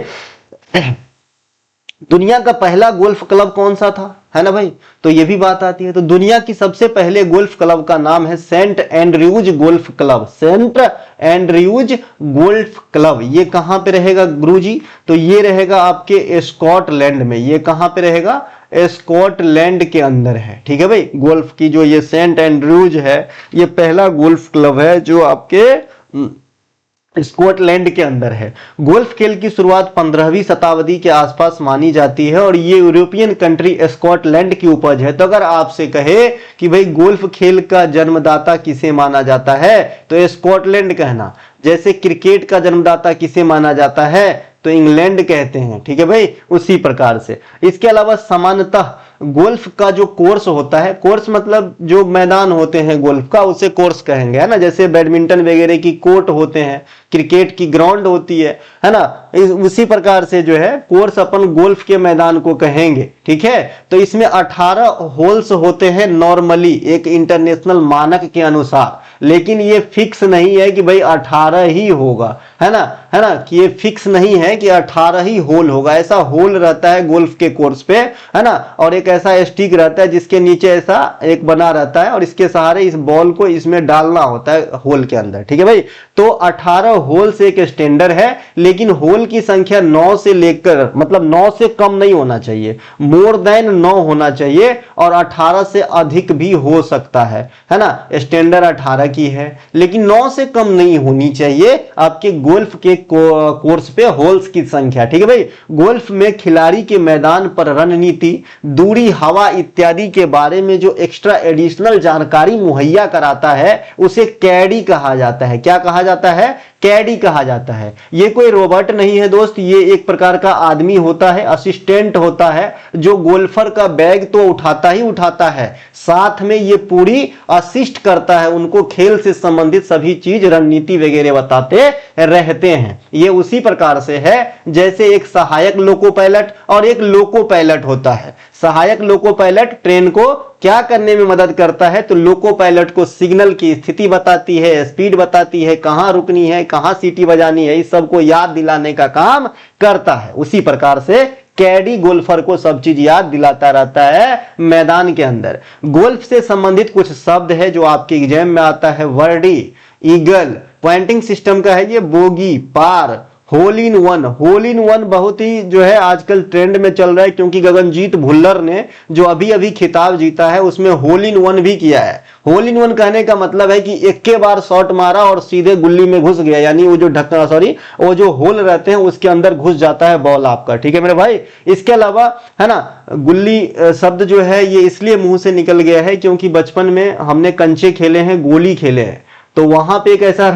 दुनिया का पहला गोल्फ क्लब कौन सा था, है ना भाई, तो ये भी बात आती है। तो दुनिया की सबसे पहले गोल्फ क्लब का नाम है Saint Andrews Golf Club, Saint Andrews Golf Club. ये कहां पे रहेगा गुरुजी, तो ये रहेगा आपके स्कॉटलैंड में। ये कहां पे रहेगा, स्कॉटलैंड के अंदर है। ठीक है भाई। गोल्फ की जो ये सेंट एंड्रयूज है, ये पहला गोल्फ क्लब है जो आपके स्कॉटलैंड के अंदर है। गोल्फ खेल की शुरुआत 15वीं शताब्दी के आसपास मानी जाती है और ये यूरोपियन कंट्री स्कॉटलैंड की उपज है। तो अगर आपसे कहे कि भाई गोल्फ खेल का जन्मदाता किसे माना जाता है, तो स्कॉटलैंड कहना। जैसे क्रिकेट का जन्मदाता किसे माना जाता है, तो इंग्लैंड कहते हैं, ठीक है भाई, उसी प्रकार से। इसके अलावा सामान्यतः गोल्फ का जो कोर्स होता है, कोर्स मतलब जो मैदान होते हैं गोल्फ का, उसे कोर्स कहेंगे, है ना। जैसे बैडमिंटन वगैरह की कोर्ट होते हैं, क्रिकेट की ग्राउंड होती है ना। उसी प्रकार से जो है कोर्स अपन गोल्फ के मैदान को कहेंगे, ठीक है। तो इसमें 18 होल्स होते हैं नॉर्मली, एक इंटरनेशनल मानक के अनुसार, लेकिन ये फिक्स नहीं है कि भाई 18 ही होगा, है ना, है ना, कि ये फिक्स नहीं है कि 18 ही होल होगा। ऐसा होल रहता है गोल्फ के कोर्स पे, है ना, और एक ऐसा स्टिक रहता है जिसके नीचे ऐसा एक बना रहता है और इसके सहारे इस बॉल को इसमें डालना होता है होल के अंदर, ठीक है भाई। तो 18 होल से एक स्टैंडर्ड है, लेकिन होल की संख्या 9 से लेकर, मतलब 9 से कम नहीं होना चाहिए, मोर देन 9 होना चाहिए, और 18 से अधिक भी हो सकता है ना। स्टैंडर्ड 18 की है, लेकिन 9 से कम नहीं होनी चाहिए आपके गोल्फ के कोर्स पे होल्स की संख्या, ठीक है भाई। गोल्फ में खिलाड़ी के मैदान पर रणनीति, दूरी, हवा इत्यादि के बारे में जो एक्स्ट्रा एडिशनल जानकारी मुहैया कराता है उसे कैडी कहा जाता है। क्या कहा जाता है? कैडी कहा जाता है। ये कोई रोबोट नहीं है दोस्त, ये एक प्रकार का आदमी होता है, असिस्टेंट होता है, जो गोल्फर का बैग तो उठाता ही उठाता है, साथ में ये पूरी असिस्ट करता है, उनको खेल से संबंधित सभी चीज, रणनीति वगैरह बताते रहते हैं। ये उसी प्रकार से है जैसे एक सहायक लोको पायलट और एक लोको पायलट होता है। सहायक लोको पायलट ट्रेन को क्या करने में मदद करता है? तो लोको पायलट को सिग्नल की स्थिति बताती है, स्पीड बताती है, कहां रुकनी है, कहां सीटी बजानी है, इस सब को याद दिलाने का काम करता है। उसी प्रकार से कैडी गोल्फर को सब चीज याद दिलाता रहता है मैदान के अंदर। गोल्फ से संबंधित कुछ शब्द है जो आपके एग्जाम में आता है। वर्डी, ईगल, पॉइंटिंग सिस्टम का है ये, bogey, par, hole in one. Hole in one बहुत ही जो है आजकल ट्रेंड में चल रहा है, क्योंकि गगनजीत भुल्लर ने जो अभी अभी खिताब जीता है उसमें होल इन वन भी किया है। होल इन वन कहने का मतलब है कि एक के बार शॉट मारा और सीधे गुल्ली में घुस गया, यानी वो जो ढक्कन, सॉरी, वो जो होल रहते हैं उसके अंदर घुस जाता है बॉल आपका, ठीक है मेरे भाई। इसके अलावा है ना, गुल्ली शब्द जो है ये इसलिए मुंह से निकल गया है क्योंकि बचपन में हमने कंचे खेले हैं, गोली खेले हैं, तो वहां पे एक ऐसा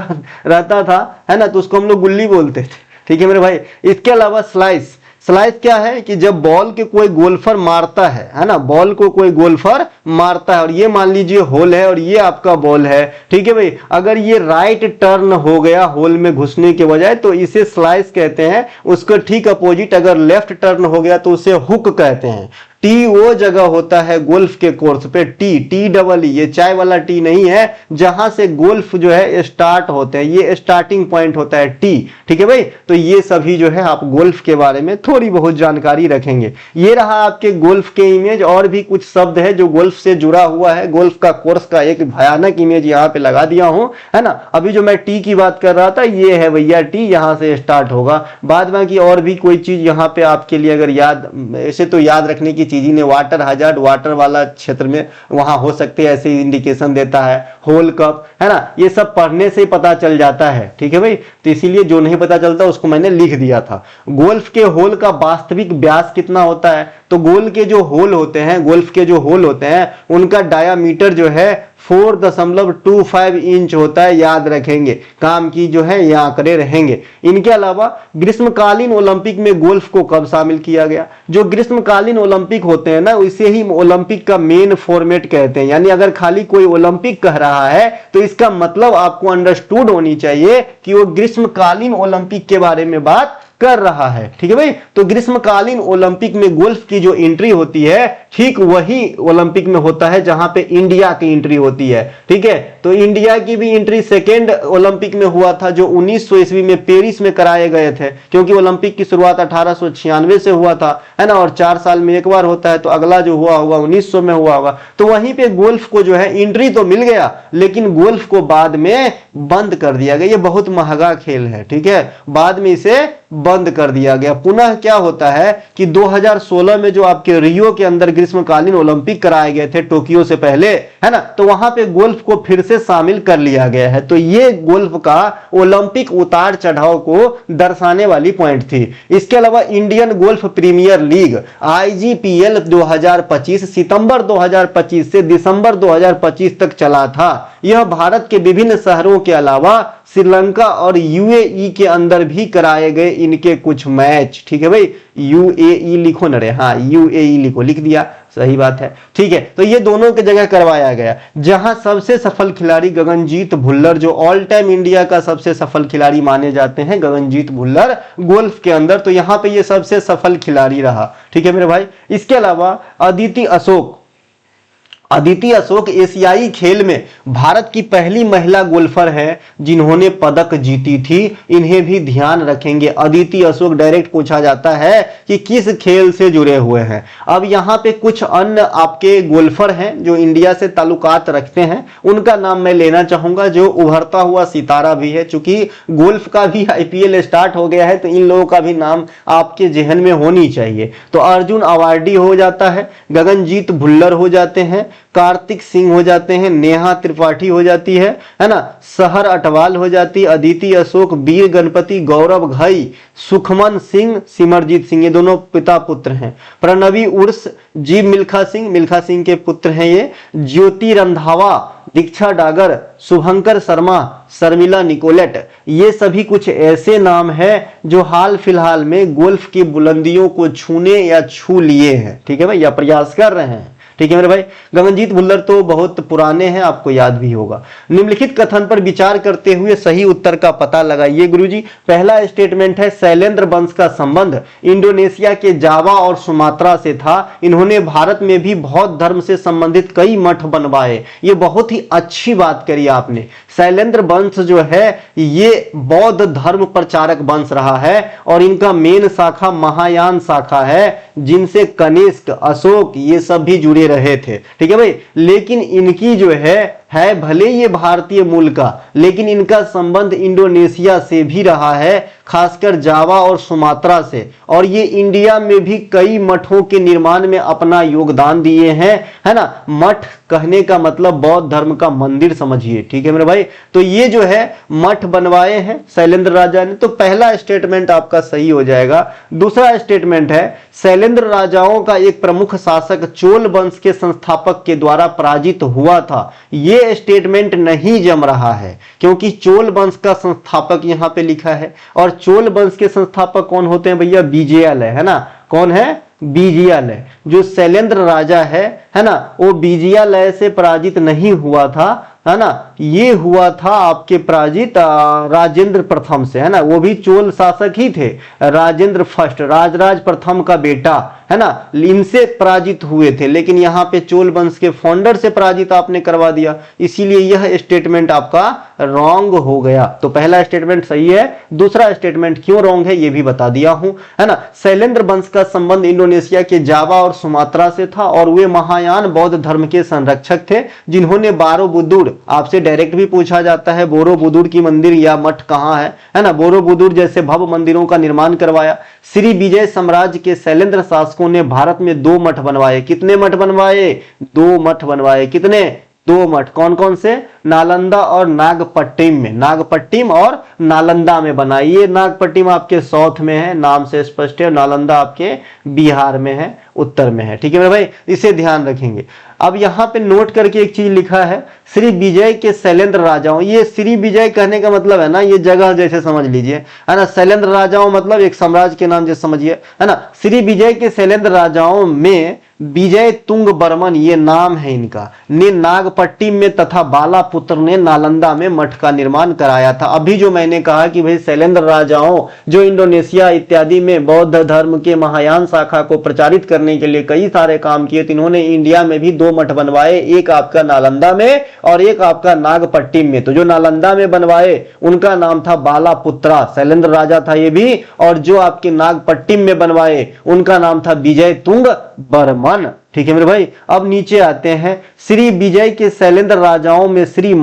रहता था, है ना, तो उसको हम लोग गुल्ली बोलते थे, ठीक है मेरे भाई। इसके अलावा स्लाइस, स्लाइस क्या है कि जब बॉल के कोई गोल्फर मारता है ना, बॉल को कोई गोल्फर मारता है और ये मान लीजिए होल है और ये आपका बॉल है, ठीक है भाई, अगर ये राइट टर्न हो गया होल में घुसने के बजाय तो इसे स्लाइस कहते हैं। उसको ठीक अपोजिट अगर लेफ्ट टर्न हो गया तो उसे हुक कहते हैं। टी वो जगह होता है गोल्फ के कोर्स पे, टी डबल ई, ये चाय वाला टी नहीं है, जहां से गोल्फ जो है स्टार्ट होते हैं, ये स्टार्टिंग पॉइंट होता है टी, ठीक है भाई। तो ये सभी जो है आप गोल्फ के बारे में थोड़ी बहुत जानकारी रखेंगे। ये रहा आपके गोल्फ के इमेज, और भी कुछ शब्द है जो गोल्फ से जुड़ा हुआ है। गोल्फ का कोर्स का एक भयानक इमेज यहाँ पे लगा दिया हूं, है ना। अभी जो मैं टी की बात कर रहा था ये है भैया टी, यहां से स्टार्ट होगा। बाद बाकी और भी कोई चीज यहाँ पे आपके लिए अगर याद, ऐसे तो याद रखने की चीज ही ने, वाटर हजार्ड, वाटर वाला क्षेत्र में वहां हो सकते हैं, ऐसे इंडिकेशन देता है। होल कप, है ना, ये सब पढ़ने से पता चल जाता है, ठीक है भाई। तो इसीलिए जो नहीं पता चलता उसको मैंने लिख दिया था। गोल्फ के होल का वास्तविक व्यास कितना होता है? तो गोल के जो होल होते हैं, गोल्फ के जो होल होते हैं, उनका डायामीटर जो है 4.25 इंच होता है, याद रखेंगे। काम की जो है ये आंकड़े रहेंगे। इनके अलावा ग्रीष्मकालीन ओलंपिक में गोल्फ को कब शामिल किया गया? जो ग्रीष्मकालीन ओलंपिक होते हैं ना, इसे ही ओलंपिक का मेन फॉर्मेट कहते हैं। यानी अगर खाली कोई ओलंपिक कह रहा है तो इसका मतलब आपको अंडरस्टूड होनी चाहिए कि वो ग्रीष्मकालीन ओलंपिक के बारे में बात कर रहा है, ठीक है भाई। तो ग्रीष्मकालीन ओलंपिक में गोल्फ की जो एंट्री होती है ठीक वही ओलंपिक में होता है जहां पे इंडिया की एंट्री होती है, ठीक है। तो इंडिया की भी एंट्री सेकेंड ओलंपिक में हुआ था जो 1900 ईस्वी में पेरिस में कराए गए थे, क्योंकि ओलंपिक की शुरुआत 1896 से हुआ था, है ना, और 4 साल में एक बार होता है, तो अगला जो हुआ होगा 1900 में हुआ होगा। तो वहीं पे गोल्फ को जो है एंट्री तो मिल गया, लेकिन गोल्फ को बाद में बंद कर दिया गया। ये बहुत महंगा खेल है, ठीक है, बाद में इसे बंद कर दिया गया। पुनः क्या होता है कि 2016 में जो आपके रियो के अंदर ग्रीष्मकालीन ओलंपिक कराए गए थे टोक्यो से पहले, है ना, तो वहां पे गोल्फ को फिर से शामिल कर लिया गया है। तो ये गोल्फ का ओलंपिक उतार चढ़ाव को दर्शाने वाली पॉइंट थी। इसके अलावा Indian golf premiere League IGPL 2025 सितंबर 2025 से दिसंबर 2025 तक चला था। यह भारत के विभिन्न शहरों के अलावा श्रीलंका और यूएई के अंदर भी कराए गए इनके कुछ मैच। ठीक है भाई, यूएई लिखो ना रे, हाँ यूएई लिखो, लिख दिया, सही बात है। ठीक है, तो ये दोनों की जगह करवाया गया। जहां सबसे सफल खिलाड़ी गगनजीत भुल्लर, जो ऑल टाइम इंडिया का सबसे सफल खिलाड़ी माने जाते हैं, गगनजीत भुल्लर गोल्फ के अंदर, तो यहां पे ये सबसे सफल खिलाड़ी रहा। ठीक है मेरे भाई। इसके अलावा अदिति अशोक एशियाई खेल में भारत की पहली महिला गोल्फर है जिन्होंने पदक जीती थी। इन्हें भी ध्यान रखेंगे। अदिति अशोक डायरेक्ट पूछा जाता है कि किस खेल से जुड़े हुए हैं। अब यहाँ पे कुछ अन्य आपके गोल्फर हैं जो इंडिया से ताल्लुकात रखते हैं, उनका नाम मैं लेना चाहूंगा, जो उभरता हुआ सितारा भी है। चूंकि गोल्फ का भी आईपीएल स्टार्ट हो गया है तो इन लोगों का भी नाम आपके जहन में होनी चाहिए। तो अर्जुन अवार्डी हो जाता है, गगनजीत भुल्लर हो जाते हैं, कार्तिक सिंह हो जाते हैं, नेहा त्रिपाठी हो जाती है ना, सहर अटवाल हो जाती है, अदिति अशोक, वीर गणपति, गौरव घई, सुखमन सिंह, सिमरजीत सिंह, ये दोनों पिता पुत्र हैं। प्रणवी उर्स, जी मिल्खा सिंह के पुत्र हैं ये। ज्योति रंधावा, दीक्षा डागर, शुभंकर शर्मा, शर्मिला निकोलेट, ये सभी कुछ ऐसे नाम हैं जो हाल फिलहाल में गोल्फ की बुलंदियों को छूने या छू लिए हैं। ठीक है भाई, या प्रयास कर रहे हैं। ठीक है मेरे भाई। गगनजीत भुल्लर तो बहुत पुराने हैं, आपको याद भी होगा। निम्नलिखित कथन पर विचार करते हुए सही उत्तर का पता लगाइए गुरुजी। पहला स्टेटमेंट है, शैलेंद्र वंश का संबंध इंडोनेशिया के जावा और सुमात्रा से था। इन्होंने भारत में भी बौद्ध धर्म से संबंधित कई मठ बनवाए। ये बहुत ही अच्छी बात करी आपने। शैलेंद्र वंश जो है ये बौद्ध धर्म प्रचारक वंश रहा है और इनका मेन शाखा महायान शाखा है, जिनसे कनिष्क, अशोक ये सब भी जुड़े रहे थे। ठीक है भाई। लेकिन इनकी जो है भले ये भारतीय मूल का, लेकिन इनका संबंध इंडोनेशिया से भी रहा है, खासकर जावा और सुमात्रा से। और ये इंडिया में भी कई मठों के निर्माण में अपना योगदान दिए हैं, है ना। मठ कहने का मतलब बौद्ध धर्म का मंदिर समझिए। ठीक है मेरे भाई। तो ये जो है मठ बनवाए हैं शैलेंद्र राजा ने। तो पहला स्टेटमेंट आपका सही हो जाएगा। दूसरा स्टेटमेंट है, शैलेंद्र राजाओं का एक प्रमुख शासक चोल वंश के संस्थापक के द्वारा पराजित हुआ था। ये स्टेटमेंट नहीं जम रहा है क्योंकि चोल वंश का संस्थापक यहां पे लिखा है, और चोल वंश के संस्थापक कौन होते हैं भैया? विजयालय, है ना। कौन है? विजयालय। जो शैलेंद्र राजा है ना, वो विजयालय से पराजित नहीं हुआ था, है ना। ये हुआ था आपके पराजित राजेंद्र प्रथम से, है ना। वो भी चोल शासक ही थे, राजेंद्र फर्स्ट, राजराज प्रथम का बेटा, है ना। इनसे पराजित हुए थे, लेकिन यहाँ पे चोल वंश के फाउंडर से पराजित आपने करवा दिया, इसीलिए यह स्टेटमेंट आपका रॉन्ग हो गया। तो पहला स्टेटमेंट सही है, दूसरा स्टेटमेंट क्यों रॉन्ग है ये भी बता दिया हूं, है ना। शैलेंद्र वंश का संबंध इंडोनेशिया के जावा और सुमात्रा से था और वे महायान बौद्ध धर्म के संरक्षक थे, जिन्होंने बोरोबुदुर, आपसे डायरेक्ट भी पूछा जाता है बोरोबुदुर की मंदिर या मठ कहां है ना, बोरोबुदुर जैसे भव्य मंदिरों का निर्माण करवाया। श्री विजय साम्राज्य के शैलेंद्र शासकों ने भारत में 2 मठ बनवाए। कितने मठ बनवाए? 2 मठ बनवाए। कितने? 2 मठ। कौन कौन से? नालंदा और नागपट्टिम में, नागपट्टिम और नालंदा में बनाई। ये नागपट्टिम आपके साउथ में है, नाम से स्पष्ट है। नालंदा आपके बिहार में है, उत्तर में है। ठीक है मेरे भाई, इसे ध्यान रखेंगे। अब यहां पे नोट करके एक चीज लिखा है, श्री विजय के शैलेंद्र राजाओं। ये श्री विजय कहने का मतलब है ना, ये जगह जैसे समझ लीजिए, है ना। शैलेंद्र राजाओं मतलब एक साम्राज्य के नाम जैसे समझिए, है ना। श्री विजय के शैलेंद्र राजाओं में विजय तुंग बर्मन ये नाम है इनका, ने नागपट्टिम में तथा बालापुत्र ने नालंदा में मठ का निर्माण कराया था। अभी जो मैंने कहा कि भाई शैलेंद्र राजाओं जो इंडोनेशिया इत्यादि में बौद्ध धर्म के महायान शाखा को प्रचारित करने के लिए कई सारे काम किए, तो इन्होंने इंडिया में भी 2 मठ बनवाए, एक आपका नालंदा में और एक आपका नागपट्टिम में। तो जो नालंदा में बनवाए उनका नाम था बालापुत्रा, शैलेंद्र राजा था ये भी, और जो आपके नागपट्टिम में बनवाए उनका नाम था विजय तुंग बर्मन। ठीक है मेरे भाई। अब नीचे आते हैं, श्री विजय के शैलेंद्र राजाओं में श्री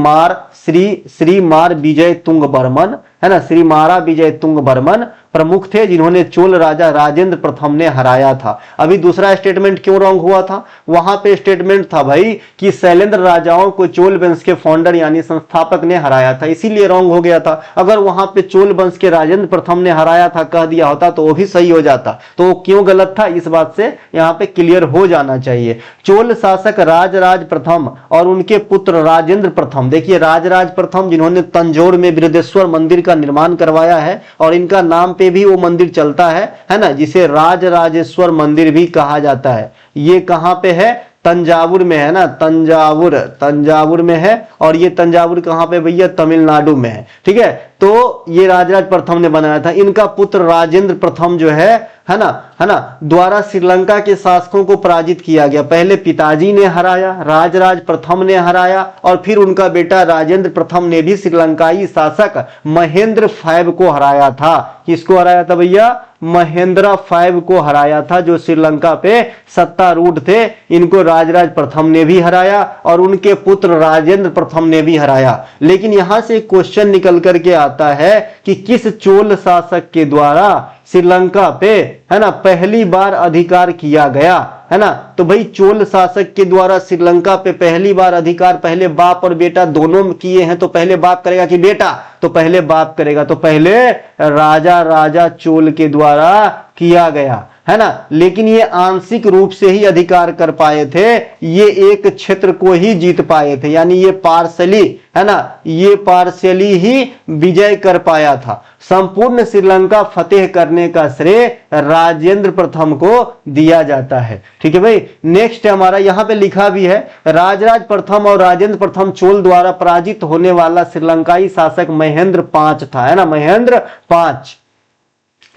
मार विजय तुंग बर्मन, है ना, श्री महारा विजय तुंग बर्मन प्रमुख थे जिन्होंने चोल राजा राजेंद्र प्रथम ने हराया था। अभी दूसरा स्टेटमेंट क्यों रॉन्ग हुआ था? वहां पे स्टेटमेंट था भाई कि शैलेंद्र राजाओं को चोल वंश के फाउंडर यानी संस्थापक ने हराया था, इसीलिए रॉन्ग हो गया था। अगर वहां पे चोल वंश के राजेंद्र प्रथम ने हराया था कह दिया होता तो वो भी सही हो जाता। तो वो क्यों गलत था, इस बात से यहां पे क्लियर हो जाना चाहिए। चोल शासक राजराज प्रथम और उनके पुत्र राजेंद्र प्रथम, देखिए राजराज प्रथम जिन्होंने तंजौर में बृहदेश्वर मंदिर का निर्माण करवाया है और इनका नाम पे भी वो मंदिर चलता है ना, जिसे राजराजेश्वर मंदिर भी कहा जाता है। ये कहां पे है? तंजावुर में है ना, तंजावुर में है। और ये तंजावुर कहां पे भैया? तमिलनाडु में है। ठीक है, तो ये राजराज प्रथम ने बनाया था। इनका पुत्र राजेंद्र प्रथम जो है ना द्वारा श्रीलंका के शासकों को पराजित किया गया। पहले पिताजी ने हराया, राजराज प्रथम ने हराया और फिर उनका बेटा राजेंद्र प्रथम ने भी श्रीलंकाई शासक महेंद्र फैब को हराया था। किसको हराया था भैया? महेंद्र फैब को हराया था, जो श्रीलंका पे सत्तारूढ़ थे। इनको राजराज प्रथम ने भी हराया और उनके पुत्र राजेंद्र प्रथम ने भी हराया। लेकिन यहां से क्वेश्चन निकल करके आता है कि किस चोल शासक के द्वारा श्रीलंका पे है ना पहली बार अधिकार किया गया, है ना? तो भाई चोल शासक के द्वारा श्रीलंका पे पहली बार अधिकार पहले बाप और बेटा दोनों किए हैं, तो पहले बाप करेगा कि बेटा? तो पहले बाप करेगा, तो पहले राजा चोल के द्वारा किया गया, है ना। लेकिन ये आंशिक रूप से ही अधिकार कर पाए थे, ये एक क्षेत्र को ही जीत पाए थे, यानी ये पार्शली, है ना, ये पार्शली ही विजय कर पाया था। संपूर्ण श्रीलंका फतेह करने का श्रेय राजेंद्र प्रथम को दिया जाता है। ठीक है भाई, नेक्स्ट हमारा यहां पे लिखा भी है, राजराज प्रथम और राजेंद्र प्रथम चोल द्वारा पराजित होने वाला श्रीलंकाई शासक महेंद्र पांच था, है ना, महेंद्र पांच।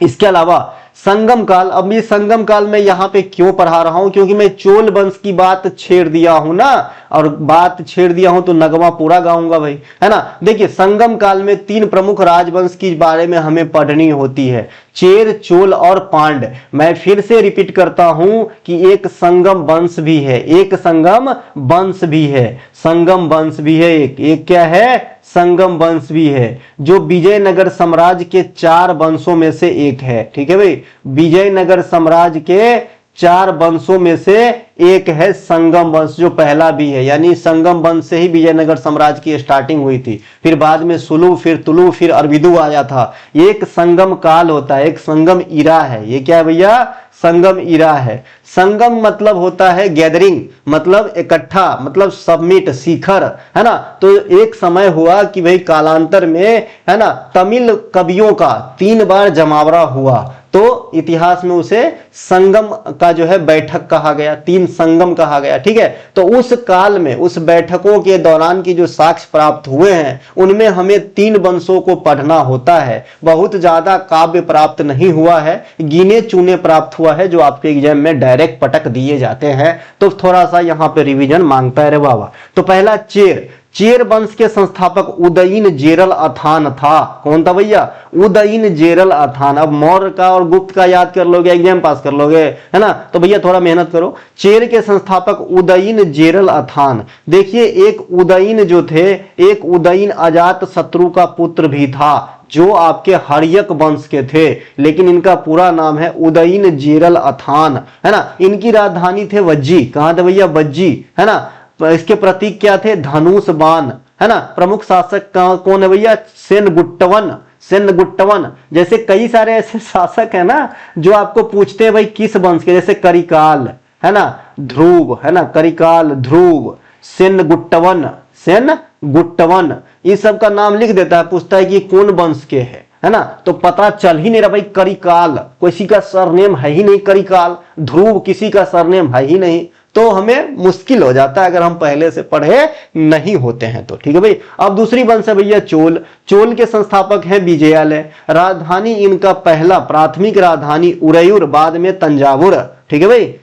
इसके अलावा संगम काल, अब ये संगम काल में यहां पे क्यों पढ़ा रहा हूं, क्योंकि मैं चोल वंश की बात छेड़ दिया हूं ना, और बात छेड़ दिया हूं तो नगमा पूरा गाऊंगा भाई, है ना। देखिए संगम काल में तीन प्रमुख राजवंश के बारे में हमें पढ़नी होती है, चेर, चोल और पांड। मैं फिर से रिपीट करता हूं कि एक संगम वंश भी है, एक संगम वंश भी है, संगम वंश भी है, एक क्या है, संगम वंश भी है, जो विजयनगर साम्राज्य के 4 वंशों में से एक है। ठीक है भाई, विजयनगर साम्राज्य के 4 वंशों में से एक है संगम वंश, जो पहला भी है, यानी संगम वंश से ही विजयनगर साम्राज्य की स्टार्टिंग हुई थी। फिर बाद में सुलु, फिर तुलु, फिर अरविदु आया था। एक संगम काल होता है, एक संगम इरा है। ये क्या है भैया, संगम इरा है। संगम मतलब होता है गैदरिंग, मतलब इकट्ठा, मतलब सबमिट, शिखर, है ना। तो एक समय हुआ कि भाई कालांतर में, है ना, तमिल कवियों का 3 बार जमावड़ा हुआ, तो इतिहास में उसे संगम का जो है बैठक कहा गया, 3 संगम कहा गया। ठीक है, तो उस काल में, उस बैठकों के दौरान की जो साक्ष्य प्राप्त हुए हैं, उनमें हमें 3 वंशों को पढ़ना होता है। बहुत ज्यादा काव्य प्राप्त नहीं हुआ है, गिने चुने प्राप्त हुआ है, जो आपके एग्जाम में डायरेक्ट पटक दिए जाते हैं, तो थोड़ा सा यहाँ पे रिवीजन मांगता है रे बाबा। तो पहला चेर, चेर वंश के संस्थापक उदयीन जेरल अथान था। कौन था भैया, उदयीन जेरल अथान। अब मौर्य का और गुप्त का याद कर लोगे, एग्जाम पास कर लोगे, है ना, तो भैया थोड़ा मेहनत करो। चेर के संस्थापक उदयीन जेरल अथान। देखिए एक उदयीन जो थे, एक उदयीन अजात शत्रु का पुत्र भी था, जो आपके हर्यक वंश के थे, लेकिन इनका पूरा नाम है उदयीन जेरल अथान, है ना। इनकी राजधानी थे वज्जी। कहां थे भैया, वज्जी, है ना। इसके प्रतीक क्या थे, धनुष बाण, है ना। प्रमुख शासक कौन है भैया, सेनगुट्टवन, सेनगुट्टवन। जैसे कई सारे ऐसे शासक है ना जो आपको पूछते हैं भाई किस वंश के, जैसे करिकाल, है ना, ध्रुव, है ना, करिकाल, ध्रुव, सेनगुट्टवन, सेनगुट्टवन, इस सब का नाम लिख देता है, पूछता है कि कौन वंश के है ना। तो पता चल ही नहीं रहा भाई, करिकाल किसी का सरनेम है ही नहीं, करिकाल, ध्रुव किसी का सरनेम है ही नहीं, तो हमें मुश्किल हो जाता है अगर हम पहले से पढ़े नहीं होते हैं तो। ठीक है भाई, अब दूसरी वंश है भैया चोल। चोल के संस्थापक हैं विजयालय। राजधानी इनका पहला प्राथमिक राजधानी उरैयूर, बाद में तंजावुर, ठीक है भाई।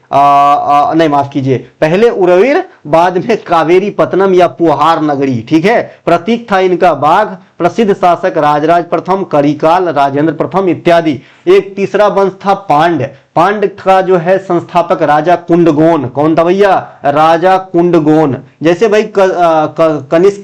नहीं माफ कीजिए, पहले उरवीर बाद में कावेरी पत्तनम या पुहार नगरी, ठीक है। प्रतीक था इनका बाघ। प्रसिद्ध शासक राजराज प्रथम, करिकाल, राजेंद्र प्रथम इत्यादि। एक तीसरा वंश था पांड्य। पांड्य का जो है संस्थापक राजा कुंडगोन, कौन था भैया? राजा कुंडगोन। जैसे भाई कनिष्क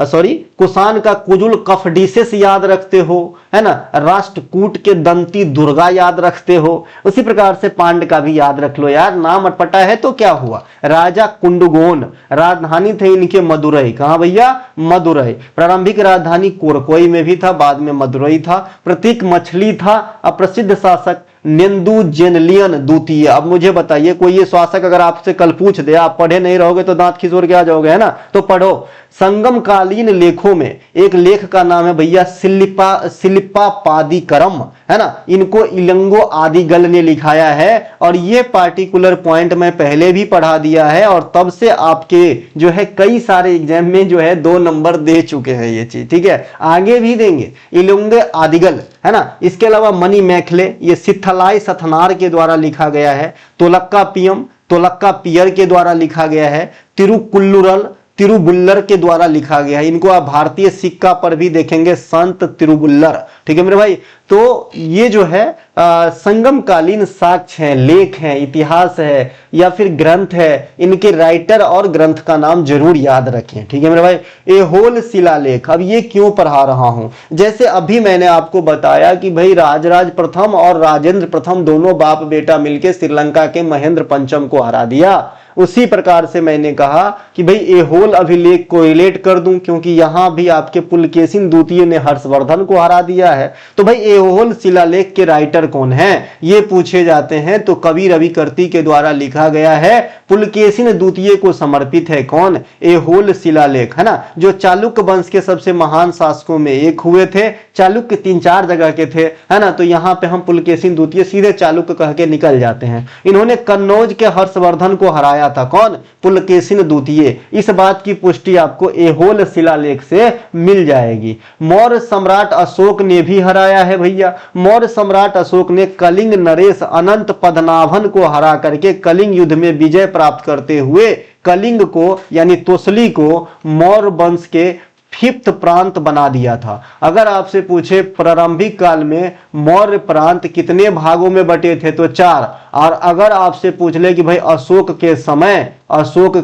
सॉरी कुषाण का कुजुल कफडीसेस याद रखते हो, है ना, राष्ट्रकूट के दंती दुर्गा याद रखते हो, उसी प्रकार से पांड्य का भी याद रख लो यार। नाम अटपटा है तो क्या हुआ? राजा कुंडगोन। राजधानी थे इनके मदुरई। कहां भैया? मदुरई। प्रारंभिक राजधानी कोरकोई में भी था, बाद में मदुरई था। प्रतीक मछली था। अप्रसिद्ध शासक नेंदु जेनलियन द्वितीय। अब मुझे बताइए, कोई ये शासक अगर आपसे कल पूछ दे, आप पढ़े नहीं रहोगे तो दांत खिसोर के आ जाओगे, है ना, तो पढ़ो। संगम कालीन लेखों में एक लेख का नाम है भैया शिल्पा पादिकरम, है ना, इनको इलंगो आदिगल ने लिखाया है। और ये पार्टिकुलर पॉइंट मैं पहले भी पढ़ा दिया है और तब से आपके जो है कई सारे एग्जाम में जो है 2 नंबर दे चुके हैं ये चीज, ठीक है, आगे भी देंगे। इलंगो आदिगल, है ना। इसके अलावा मणि मैखले, ये सिथलाई सथनार के द्वारा लिखा गया है। तोलक्का पियम, तोलक्का पियर के द्वारा लिखा गया है। तिरुकुल्लुरल, तिरुबुल्लर के द्वारा लिखा गया है। इनको आप भारतीय सिक्का पर भी देखेंगे, संत तिरुबुल्लर, ठीक है मेरे भाई। तो ये जो है संगमकालीन साक्ष्य है, लेख है, इतिहास है या फिर ग्रंथ है। इनके राइटर और ग्रंथ का नाम जरूर याद रखें, ठीक है मेरे भाई। एहोल शिलालेख, अब ये क्यों पढ़ा रहा हूं? जैसे अभी मैंने आपको बताया कि भाई राजराज प्रथम और राजेंद्र प्रथम दोनों बाप बेटा मिलकर श्रीलंका के महेंद्र पंचम को हरा दिया। उसी प्रकार से मैंने कहा कि भाई एहोल अभिलेख को रिलेट कर दूं, क्योंकि यहां भी आपके पुलकेशिन द्वितीय ने हर्षवर्धन को हरा दिया है। तो भाई एहोल शिलालेख के राइटर कौन है ये पूछे जाते हैं, तो कवि रविकृति के द्वारा लिखा गया है। पुलकेशिन द्वितीय को समर्पित है कौन? एहोल शिलालेख, है ना, जो चालुक्य वंश के सबसे महान शासकों में एक हुए थे। चालुक्य 3-4 जगह के थे, है ना, तो यहां पे हम पुलकेशिन द्वितीय सीधे चालुक्य कह के निकल जाते हैं। इन्होंने कन्नौज के हर्षवर्धन को हराया था, कौन? पुलकेशिन द्वितीय। इस बात की पुष्टि आपको एहोल शिलालेख से मिल जाएगी। मौर्य सम्राट अशोक ने भी हराया है भैया। मौर्य सम्राट अशोक ने कलिंग नरेश अनंत पद्मनाभन को हरा करके कलिंग युद्ध में विजय प्राप्त करते हुए कलिंग को यानी तोसली को मौर्य वंश के 5th प्रांत बना दिया था। अगर आपसे पूछे प्रारंभिक काल में मौर्य प्रांत कितने भागों में बटे थे, तो 4। और अगर आपसे पूछ ले कि भाई अशोक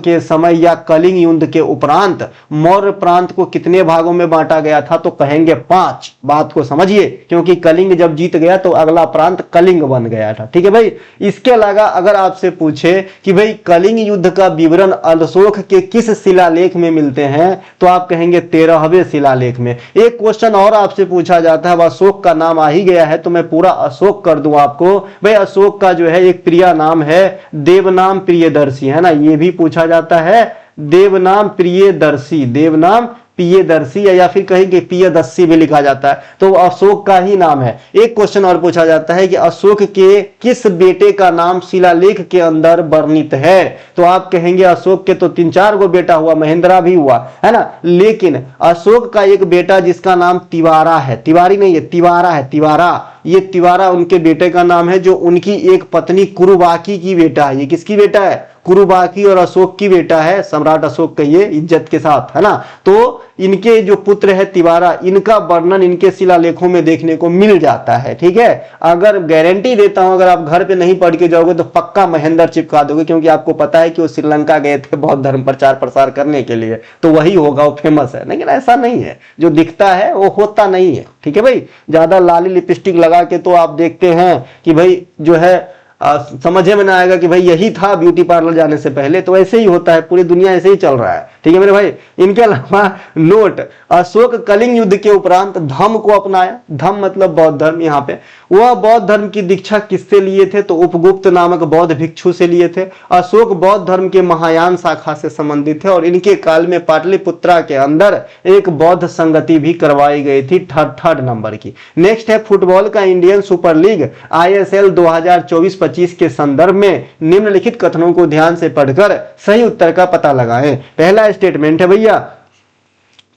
के समय या कलिंग युद्ध के उपरांत मौर्य प्रांत को कितने भागों में बांटा गया था, तो कहेंगे 5। बात को समझिए, क्योंकि कलिंग जब जीत गया तो अगला प्रांत कलिंग बन गया था, ठीक है भाई। इसके अलावा अगर आपसे पूछे कि भाई कलिंग युद्ध का विवरण अशोक के किस शिलालेख में मिलते हैं, तो आप कहेंगे 13वें शिलालेख में। एक क्वेश्चन और आपसे पूछा जाता है, अशोक का नाम आ ही गया है तो मैं पूरा अशोक कर दूं आपको। भाई अशोक का जो है एक प्रिय नाम है देवनाम प्रियदर्शी, है ना, ये भी पूछा जाता है। देवनाम प्रियदर्शी, देवनाम प्रियदर्शी या फिर कहेंगे प्रियदर्शी भी लिखा जाता है, तो अशोक का ही नाम है। एक क्वेश्चन और पूछा जाता है कि अशोक के किस बेटे का नाम शिलालेख के अंदर वर्णित है, तो आप कहेंगे अशोक के तो 3-4 गो बेटा हुआ, महेंद्रा भी हुआ, है ना, लेकिन अशोक का एक बेटा जिसका नाम तिवारा है, तिवारी नहीं है, तिवारा है, तिवारा। ये तिवारा उनके बेटे का नाम है, जो उनकी एक पत्नी कुरुबाकी की बेटा है। ये किसकी बेटा है? कुरुबाकी और अशोक की बेटा है, सम्राट अशोक कहिए इज्जत के साथ, है ना। तो इनके जो पुत्र है तिवारा, इनका वर्णन इनके शिलालेखों में देखने को मिल जाता है, ठीक है। अगर गारंटी देता हूं, अगर आप घर पे नहीं पढ़ के जाओगे तो पक्का महेंद्र चिपका दोगे, क्योंकि आपको पता है कि वो श्रीलंका गए थे बौद्ध धर्म प्रचार प्रसार करने के लिए, तो वही होगा, वो फेमस है। लेकिन ऐसा नहीं है, जो दिखता है वो होता नहीं है, ठीक है भाई। ज्यादा लाली लिपस्टिक लगा के तो आप देखते हैं कि भाई जो है समझे में ना आएगा कि भाई यही था ब्यूटी पार्लर जाने से पहले, तो ऐसे ही होता है, पूरी दुनिया ऐसे ही चल रहा है, ठीक है मेरे भाई। इनके अलावा नोट, अशोक कलिंग युद्ध के उपरांत धम्म को अपनाया। धम्म मतलब बौद्ध धर्म। यहाँ पे वह बौद्ध धर्म की दीक्षा किससे लिए थे, तो उपगुप्त नामक बौद्ध भिक्षु से लिए थे। अशोक बौद्ध धर्म के महायान शाखा से संबंधित थे और इनके काल में पाटलिपुत्रा के अंदर एक बौद्ध संगति भी करवाई गई थी, थर्ड नंबर की। नेक्स्ट है फुटबॉल का इंडियन सुपर लीग ISL 2024-25 के संदर्भ में निम्नलिखित कथनों को ध्यान से पढ़कर सही उत्तर का पता लगाएं। पहला स्टेटमेंट है भैया,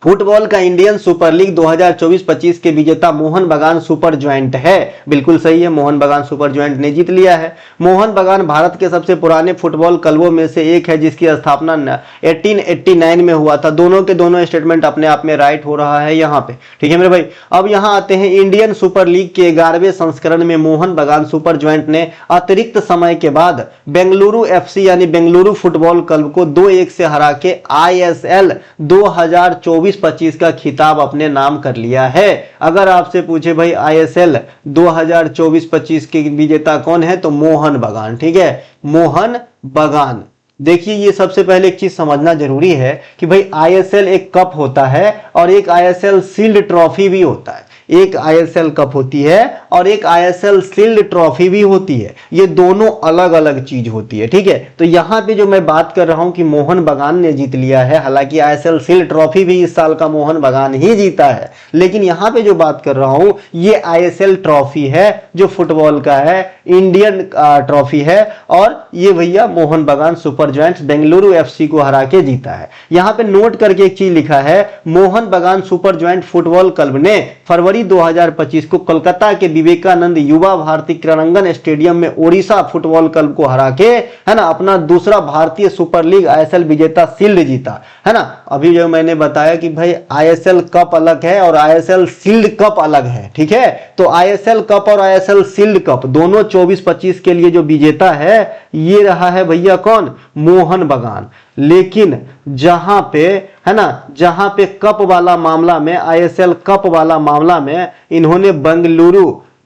फुटबॉल का इंडियन सुपर लीग 2024-25 के विजेता मोहन बगान सुपर जॉइंट है। बिल्कुल सही है, मोहन बगान सुपर जॉइंट ने जीत लिया है। मोहन बगान भारत के सबसे पुराने फुटबॉल क्लबों में से एक है जिसकी स्थापना 1889 में हुआ था। दोनों के दोनों स्टेटमेंट अपने आप में राइट हो रहा है यहाँ पे, ठीक है मेरे भाई। अब यहाँ आते हैं इंडियन सुपर लीग के 11वें संस्करण में मोहन बगान सुपर जॉइंट ने अतिरिक्त समय के बाद बेंगलुरु FC यानी बेंगलुरु फुटबॉल क्लब को 2-1 से हरा के ISL 2024-25 का खिताब अपने नाम कर लिया है। अगर आपसे पूछे भाई ISL 2024-25 के विजेता कौन है तो मोहन बगान, ठीक है, मोहन बगान। देखिए ये सबसे पहले एक चीज समझना जरूरी है कि भाई ISL एक कप होता है और एक ISL शील्ड ट्रॉफी भी होता है। एक ISL कप होती है और एक ISL शील्ड ट्रॉफी भी होती है। ये दोनों अलग अलग चीज होती है, ठीक है। तो यहाँ पे जो मैं बात कर रहा हूं कि मोहन बगान ने जीत लिया है, हालांकि ISL शील्ड ट्रॉफी भी इस साल का मोहन बगान ही जीता है, लेकिन यहाँ पे जो बात कर रहा हूं ये ISL ट्रॉफी है जो फुटबॉल का है, इंडियन ट्रॉफी है, और ये भैया मोहन बगान सुपर जॉइंट्स बेंगलुरु FC को हरा के जीता है। यहाँ पे नोट करके एक चीज लिखा है, मोहन बगान सुपर जॉइंट फुटबॉल क्लब ने फरवरी 2025 को कोलकाता के विवेकानंद युवा भारती क्रीड़ांगन स्टेडियम में ओडिशा फुटबॉल क्लब को हरा के, है ना, अपना दूसरा भारतीय सुपर लीग ISL विजेता शील्ड जीता, है ना। अभी जो मैंने बताया कि भाई ISL कप अलग है और ISL शील्ड कप अलग है, ठीक है। तो ISL कप और ISL शील्ड कप दोनों 24-25 के लिए जो विजेता है ये रहा है भैया कौन, मोहन बगान। लेकिन जहां पे, है ना, जहां पे कप वाला मामला में, ISL कप वाला मामला में इन्होंने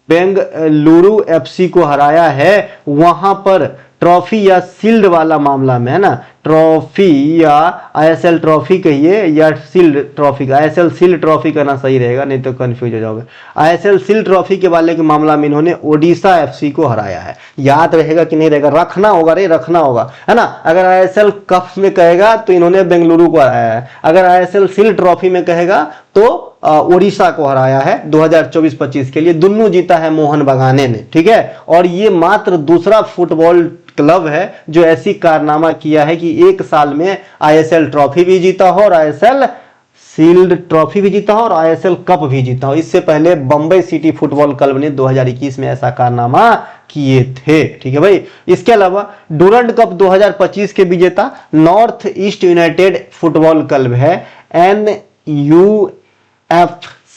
बेंगलुरु FC को हराया है, वहां पर ट्रॉफी या शील्ड वाला मामला में, है ना, ट्रॉफी या ISL ट्रॉफी कहिए या शील्ड ट्रॉफी का, ISL शील्ड ट्रॉफी करना सही रहेगा, नहीं तो कंफ्यूज हो जाओगे। ISL शील्ड ट्रॉफी के वाले के मामला में इन्होंने ओडिशा FC को हराया है। याद रहेगा कि नहीं रहेगा, रखना होगा रे, रखना होगा, है ना। अगर ISL कप में कहेगा तो इन्होंने बेंगलुरु को हराया है, अगर ISL शील्ड ट्रॉफी में कहेगा तो ओडिशा को हराया है 2024-25 के लिए। दोनों जीता है मोहन बगाने ने, ठीक है। और ये मात्र दूसरा फुटबॉल क्लब है जो ऐसी कारनामा किया है कि एक साल में ISL ट्रॉफी भी जीता हो और ISL शील्ड ट्रॉफी भी जीता हो और ISL कप भी जीता हो। इससे पहले बंबई सिटी फुटबॉल क्लब ने 2021 में ऐसा कारनामा किए थे, ठीक है भाई। इसके अलावा डूरंड कप 2025 के विजेता north east United football club है, NUFC,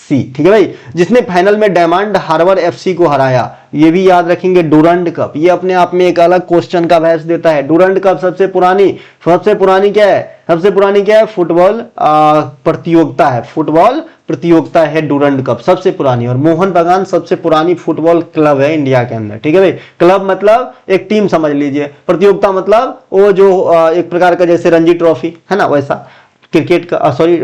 ठीक है भाई, जिसने फाइनल में डायमंड हार्बर FC को हराया। ये भी याद रखेंगे, डूरंड कप ये अपने आप में एक अलग क्वेश्चन का बहस देता है। डूरंड कप सबसे पुरानी क्या है, सबसे पुरानी क्या है, फुटबॉल प्रतियोगिता है, फुटबॉल प्रतियोगिता है डूरंड कप सबसे पुरानी। और मोहन बगान सबसे पुरानी फुटबॉल क्लब है इंडिया के अंदर, ठीक है भाई। क्लब मतलब एक टीम समझ लीजिए, प्रतियोगिता मतलब वो जो एक प्रकार का जैसे रणजी ट्रॉफी है ना, वैसा क्रिकेट का, सॉरी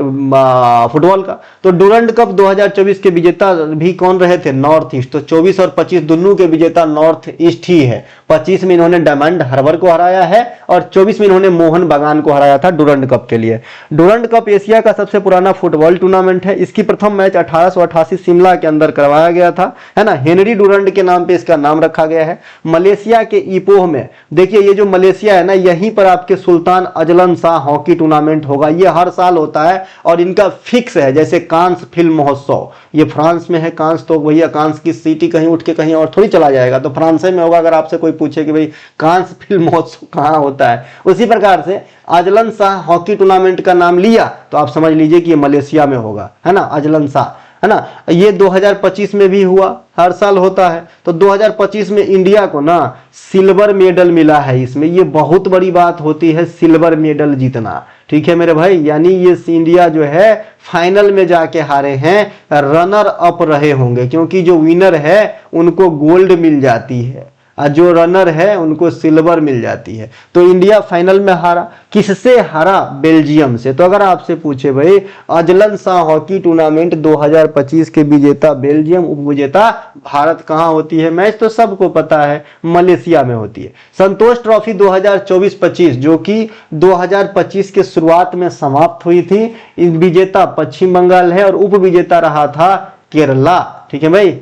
फुटबॉल का। तो डूरंड कप 2024 के विजेता भी कौन रहे थे, नॉर्थ ईस्ट। तो 24 और 25 दोनों के विजेता नॉर्थ ईस्ट ही है। 25 में इन्होंने डायमंड हार्बर को हराया है और 24 में इन्होंने मोहन बगान को हराया था डूरंड कप के लिए। डूरंड कप एशिया का सबसे पुराना फुटबॉल टूर्नामेंट है। इसकी प्रथम मैच 1888 शिमला के अंदर करवाया गया था, है ना। हेनरी डूरंड के नाम पे इसका नाम रखा गया है। मलेशिया के इपोह में, देखिए ये जो मलेशिया है ना, यहीं पर आपके Sultan Azlan Shah hockey tournament होगा। ये हर साल होता है और इनका फिक्स है। जैसे कांस फिल्म महोत्सव, ये फ्रांस में है कांस, तो भैया कांस की सिटी कहीं उठ के कहीं और थोड़ी चला जाएगा, तो फ्रांस में होगा। अगर आपसे कोई पूछे कि भाई कांस फिल्म महोत्सव कहाँ होता है, उसी प्रकार से अजलन शाह हॉकी टूर्नामेंट का नाम लिया तो आप समझ लीजिए कि ये मलेशिया में होगा, है ना, अजलन शाह, है ना। ये 2025 में भी हुआ, हर साल होता है। तो 2025 में इंडिया को ना सिल्वर मेडल मिला है इसमें। ये बहुत बड़ी बात होती है सिल्वर मेडल जीतना, ठीक है मेरे भाई। यानी ये इंडिया जो है फाइनल में जाके हारे हैं, रनर अप रहे होंगे, क्योंकि जो विनर है उनको गोल्ड मिल जाती है और जो रनर है उनको सिल्वर मिल जाती है। तो इंडिया फाइनल में हारा, किससे हारा, बेल्जियम से। तो अगर आपसे पूछे भाई अजलन शाह हॉकी टूर्नामेंट 2025 के विजेता बेल्जियम, उपविजेता भारत, कहां होती है मैच, तो सबको पता है मलेशिया में होती है। संतोष ट्रॉफी 2024-25 जो कि 2025 के शुरुआत में समाप्त हुई थी, इस विजेता पश्चिम बंगाल है और उप विजेता रहा था केरला, ठीक है भाई।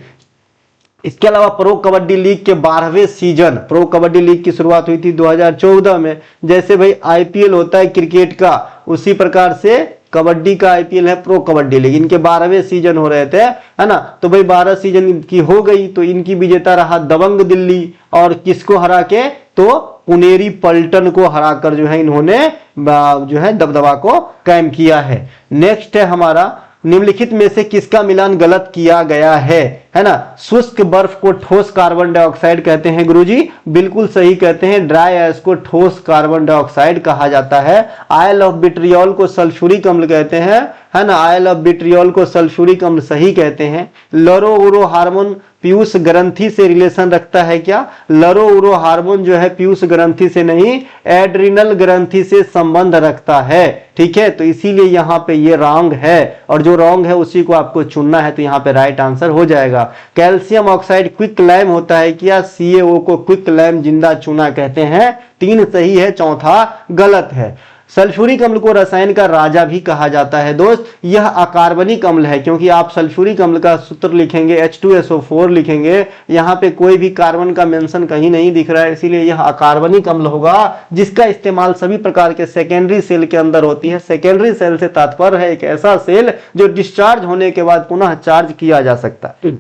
इसके अलावा प्रो कबड्डी लीग के 12वें सीजन, प्रो कबड्डी लीग की शुरुआत हुई थी 2014 में। जैसे भाई IPL होता है क्रिकेट का, उसी प्रकार से कबड्डी का आईपीएल है, प्रो कबड्डी लीग, इनके 12वें सीजन हो रहे थे, है ना। तो भाई 12 सीजन की हो गई, तो इनकी विजेता रहा दबंग दिल्ली, और किसको हरा के, तो पुनेरी पल्टन को हराकर जो है इन्होंने जो है दबदबा को कायम किया है। नेक्स्ट है हमारा, निम्नलिखित में से किसका मिलान गलत किया गया है ना। शुष्क बर्फ को ठोस कार्बन डाइऑक्साइड कहते हैं गुरुजी, बिल्कुल सही कहते हैं। ड्राई आइस को ठोस कार्बन डाइऑक्साइड कहा जाता है। आयल ऑफ विट्रियोल को सल्फ्यूरिक अम्ल कहते हैं, है ना। आयल ऑफ विट्रियोल को सल्फ्यूरिक अम्ल सही कहते हैं। लरो उरो हार्मोन पीयूष ग्रंथि से रिलेशन रखता है क्या? लरो उरो हार्मोन जो है पीयूष ग्रंथि से नहीं, एड्रिनल ग्रंथि से संबंध रखता है, ठीक है। तो इसीलिए यहां पे ये रॉन्ग है, और जो रॉन्ग है उसी को आपको चुनना है, तो यहां पे राइट आंसर हो जाएगा। कैल्शियम ऑक्साइड क्विक लाइम होता है क्या? CaO को क्विक लाइम जिंदा चूना कहते हैं। 3 सही है, चौथा गलत है। सल्फ्यूरिक अम्ल को रसायन का राजा भी कहा जाता है दोस्त। यह अकार्बनिक अम्ल है, क्योंकि आप सल्फ्यूरिक अम्ल का सूत्र लिखेंगे H2SO4 लिखेंगे, यहां पे कोई भी कार्बन का मेंशन कहीं नहीं दिख रहा है, इसीलिए यह अकार्बनिक अम्ल होगा, जिसका इस्तेमाल सभी प्रकार के सेकेंडरी सेल के अंदर होती है। सेकेंडरी सेल से तात्पर्य है एक ऐसा सेल जो डिस्चार्ज होने के बाद पुनः चार्ज किया जा सकता है।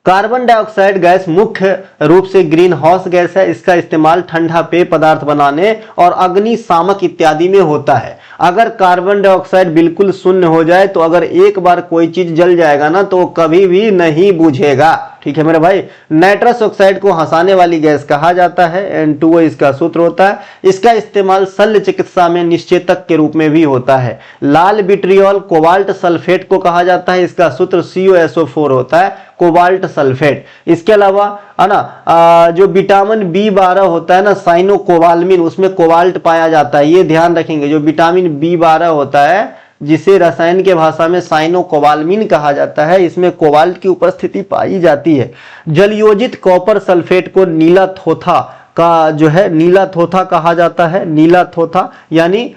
कार्बन डाइऑक्साइड गैस मुख्य रूप से ग्रीन हाउस गैस है। इसका इस्तेमाल ठंडा पेय पदार्थ बनाने और अग्निशामक इत्यादि में होता है। अगर कार्बन डाइऑक्साइड बिल्कुल शून्य हो जाए, तो अगर एक बार कोई चीज जल जाएगा ना, तो कभी भी नहीं बुझेगा, ठीक है मेरे भाई। नाइट्रस ऑक्साइड को हंसाने वाली गैस कहा जाता है, N2O इसका सूत्र होता है। इसका इस्तेमाल शल्य चिकित्सा में निश्चेतक के रूप में भी होता है। लाल विट्रियोल कोबाल्ट सल्फेट को कहा जाता है, इसका सूत्र COSO4 होता है, कोबाल्ट सल्फेट। इसके अलावा है ना जो विटामिन B12 होता है ना, साइनोकोबाल्मिन, उसमें कोबाल्ट पाया जाता है, ये ध्यान रखेंगे। जो विटामिन B12 होता है, जिसे रसायन के भाषा में साइनोकोबाल्मिन कहा जाता है, इसमें कोबाल्ट की उपस्थिति पाई जाती है। जलयोजित कॉपर सल्फेट को नीला थोथा का जो है नीला थोथा कहा जाता है। नीला थोथा यानी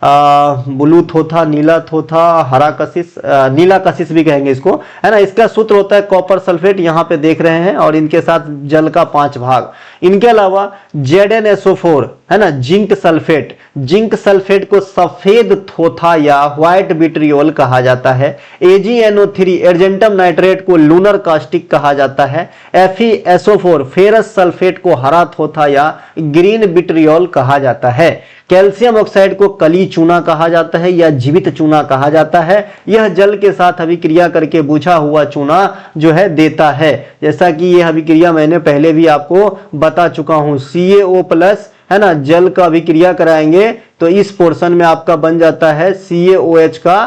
ब्लू थोथा, नीला थोथा, हरा कशिश, नीला कशिश भी कहेंगे इसको, है ना। इसका सूत्र होता है कॉपर सल्फेट, यहाँ पे देख रहे हैं, और इनके साथ जल का 5 भाग। इनके अलावा ZnSO4 है ना, जिंक सल्फेट, जिंक सल्फेट को सफेद थोथा या व्हाइट विट्रियोल कहा जाता है। AgNO3 एर्जेंटम नाइट्रेट को लूनर कास्टिक कहा जाता है। FeSO4 फेरस सल्फेट को हरा थोथा या ग्रीन विट्रियोल कहा जाता है। कैल्शियम ऑक्साइड को कली चूना कहा जाता है या जीवित चूना कहा जाता है। यह जल के साथ अभिक्रिया करके बुझा हुआ चूना जो है देता है। जैसा कि यह अभिक्रिया मैंने पहले भी आपको बता चुका हूं। CaO+ है ना, जल का अभिक्रिया कराएंगे तो इस पोर्शन में आपका बन जाता है CaOH का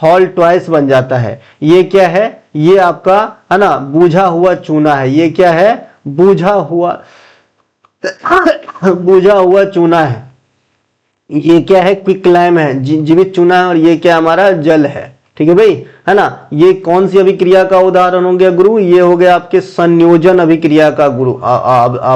होल ट्वाइस बन जाता है। ये क्या है? ये आपका है ना बुझा हुआ चूना है। ये क्या है? बुझा हुआ चूना है। ये क्या है? क्विक लाइम है, जीवित चूना है, और ये क्या हमारा जल है, ठीक है भाई, है ना। ये कौन सी अभिक्रिया का उदाहरण हो गया गुरु? ये हो गया आपके संयोजन अभिक्रिया का गुरु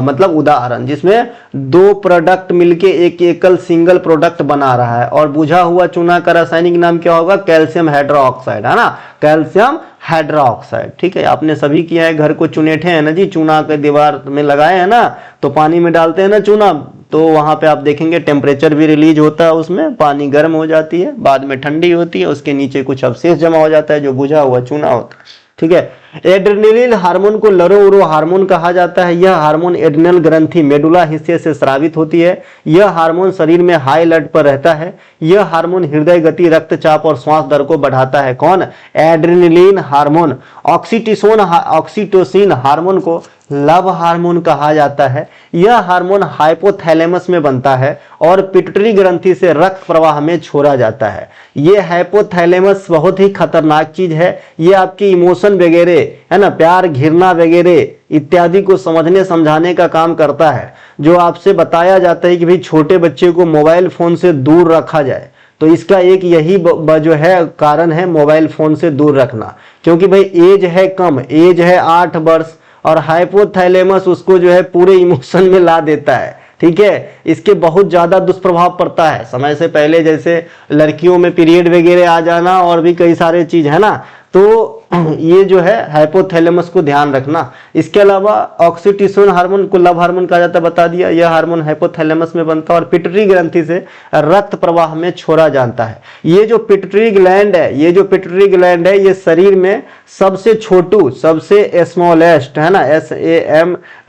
मतलब उदाहरण, जिसमें 2 प्रोडक्ट मिलके एक एकल सिंगल प्रोडक्ट बना रहा है। और बुझा हुआ चूना का रासायनिक नाम क्या होगा? कैल्शियम हाइड्रोक्साइड, है ना, कैल्शियम हाइड्रोक्साइड, ठीक है। आपने सभी किया है, घर को चुनेठे है ना जी, चूना के दीवार में लगाए है ना, तो पानी में डालते हैं ना चूना, तो वहां पे आप देखेंगे टेम्परेचर भी रिलीज होता है, उसमें पानी गर्म हो जाती है, बाद में ठंडी होती है, उसके नीचे कुछ अवशेष जमा हो जाता है जो बुझा हुआ चूना होता है, ठीक है। एड्रेनलिन हार्मोन को लरो उरो हार्मोन कहा जाता है। यह हार्मोन एड्रेनल ग्रंथि मेडुला हिस्से से स्रावित होती है। यह हार्मोन शरीर में हाई अलर्ट पर रहता है। यह हार्मोन हृदय गति, रक्तचाप और श्वास दर को बढ़ाता है। कौन? Adrenaline hormone. ऑक्सीटोसिन हार्मोन को लव हार्मोन कहा जाता है। यह हार्मोन हाइपोथैलेमस में बनता है और पिट्यूटरी ग्रंथि से रक्त प्रवाह में छोड़ा जाता है। यह हाइपोथैलेमस बहुत ही खतरनाक चीज है। यह आपकी इमोशन वगैरह है ना, प्यार घृणा वगैरह इत्यादि को समझने समझाने का काम करता है। जो आपसे बताया जाता है कि भाई छोटे बच्चे को मोबाइल फोन से दूर रखा जाए, तो इसका एक यही जो है कारण है मोबाइल फोन से दूर रखना, क्योंकि भाई एज है कम, एज है 8 वर्ष, और हाइपोथैलेमस उसको जो है पूरे इमोशन में ला देता है, ठीक है। इसके बहुत ज्यादा दुष्प्रभाव पड़ता है। समय से पहले जैसे लड़कियों में पीरियड वगैरह आ जाना और भी कई सारे चीज है ना, तो ये जो है हाइपोथैलेमस को ध्यान रखना। इसके अलावा ऑक्सीटोसिन हार्मोन को लव हार्मोन कहा जाता है, बता दिया। यह हार्मोन हाइपोथैलेमस में बनता है और पिट्यूटरी ग्रंथि से रक्त प्रवाह में छोड़ा जाता है। ये जो पिट्यूटरी ग्लैंड है, ये जो पिट्यूटरी ग्लैंड है, ये शरीर में सबसे छोटू, सबसे स्मॉलेस्ट है ना,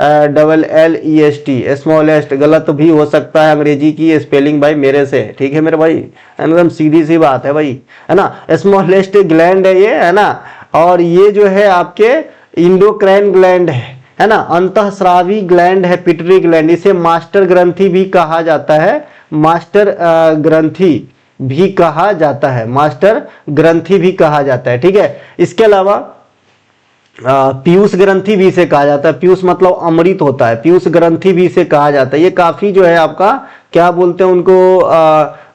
SAMLLEST, स्मॉलेस्ट। गलत भी हो सकता है अंग्रेजी की स्पेलिंग भाई मेरे से, ठीक है मेरे भाई, एकदम सीधी सी बात है भाई, है ना। स्मॉलेस्ट ग्लैंड है ये, है ना। और ये जो है आपके इंडोक्राइन ग्लैंड है ना, अंतःस्रावी ग्लैंड है पिट्यूटरी ग्लैंड। इसे मास्टर ग्रंथि भी कहा जाता है, मास्टर ग्रंथि भी कहा जाता है, मास्टर ग्रंथि भी कहा जाता है, ठीक है। इसके अलावा पीयूष ग्रंथि भी इसे कहा जाता है, पीयूष मतलब अमृत होता है, पीयूष ग्रंथि भी इसे कहा जाता है। ये काफी जो है आपका क्या बोलते हैं उनको,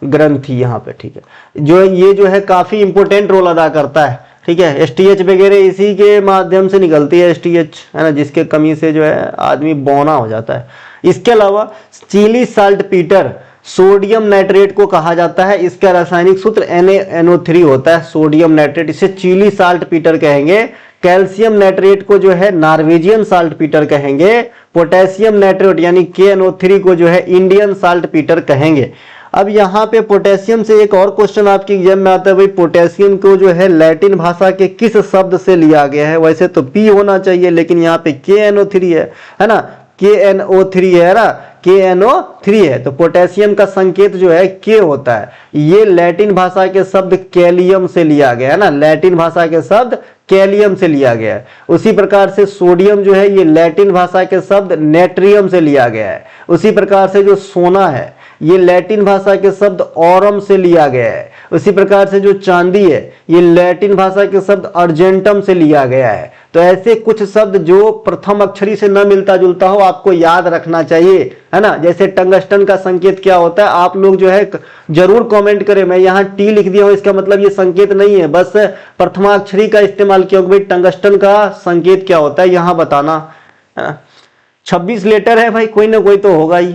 ग्रंथि यहाँ पे, ठीक है, जो ये जो है काफी इंपॉर्टेंट रोल अदा करता है, ठीक है। STH वगैरह इसी के माध्यम से निकलती है, STH है ना, जिसके कमी से जो है आदमी बौना हो जाता है। इसके अलावा Chile saltpetre sodium nitrate को कहा जाता है, इसका रासायनिक सूत्र NaNO3 होता है, सोडियम नाइट्रेट, इसे चीली साल्ट पीटर कहेंगे। कैल्शियम नाइट्रेट को जो है नॉर्वेजियन साल्ट पीटर कहेंगे। पोटेशियम नाइट्रेट यानी KNO3 को जो है इंडियन साल्ट पीटर कहेंगे। अब यहाँ पे पोटेशियम से एक और क्वेश्चन आपके एग्जाम में आता है भाई, पोटेशियम को जो है लैटिन भाषा के किस शब्द से लिया गया है? वैसे तो P होना चाहिए, लेकिन यहाँ पे KNO3 है ना, KNO3 है ना, KNO3 है, तो पोटेशियम का संकेत जो है K होता है। ये लैटिन भाषा के शब्द कैलियम से लिया गया है ना, लैटिन भाषा के शब्द कैलियम से लिया गया है। उसी प्रकार से सोडियम जो है ये लैटिन भाषा के शब्द नेट्रियम से लिया गया है। उसी प्रकार से जो सोना है ये लैटिन भाषा के शब्द ऑरम से लिया गया है। उसी प्रकार से जो चांदी है ये लैटिन भाषा के शब्द अर्जेंटम से लिया गया है। तो ऐसे कुछ शब्द जो प्रथम अक्षरी से न मिलता जुलता हो आपको याद रखना चाहिए, है ना। जैसे टंगस्टन का संकेत क्या होता है, आप लोग जो है जरूर कमेंट करें। मैं यहाँ T लिख दिया हूं, इसका मतलब ये संकेत नहीं है, बस प्रथमाक्षरी का इस्तेमाल किया। भाई टंगस्टन का संकेत क्या होता है यहाँ बताना। 26 लेटर है भाई, कोई ना कोई तो होगा ही।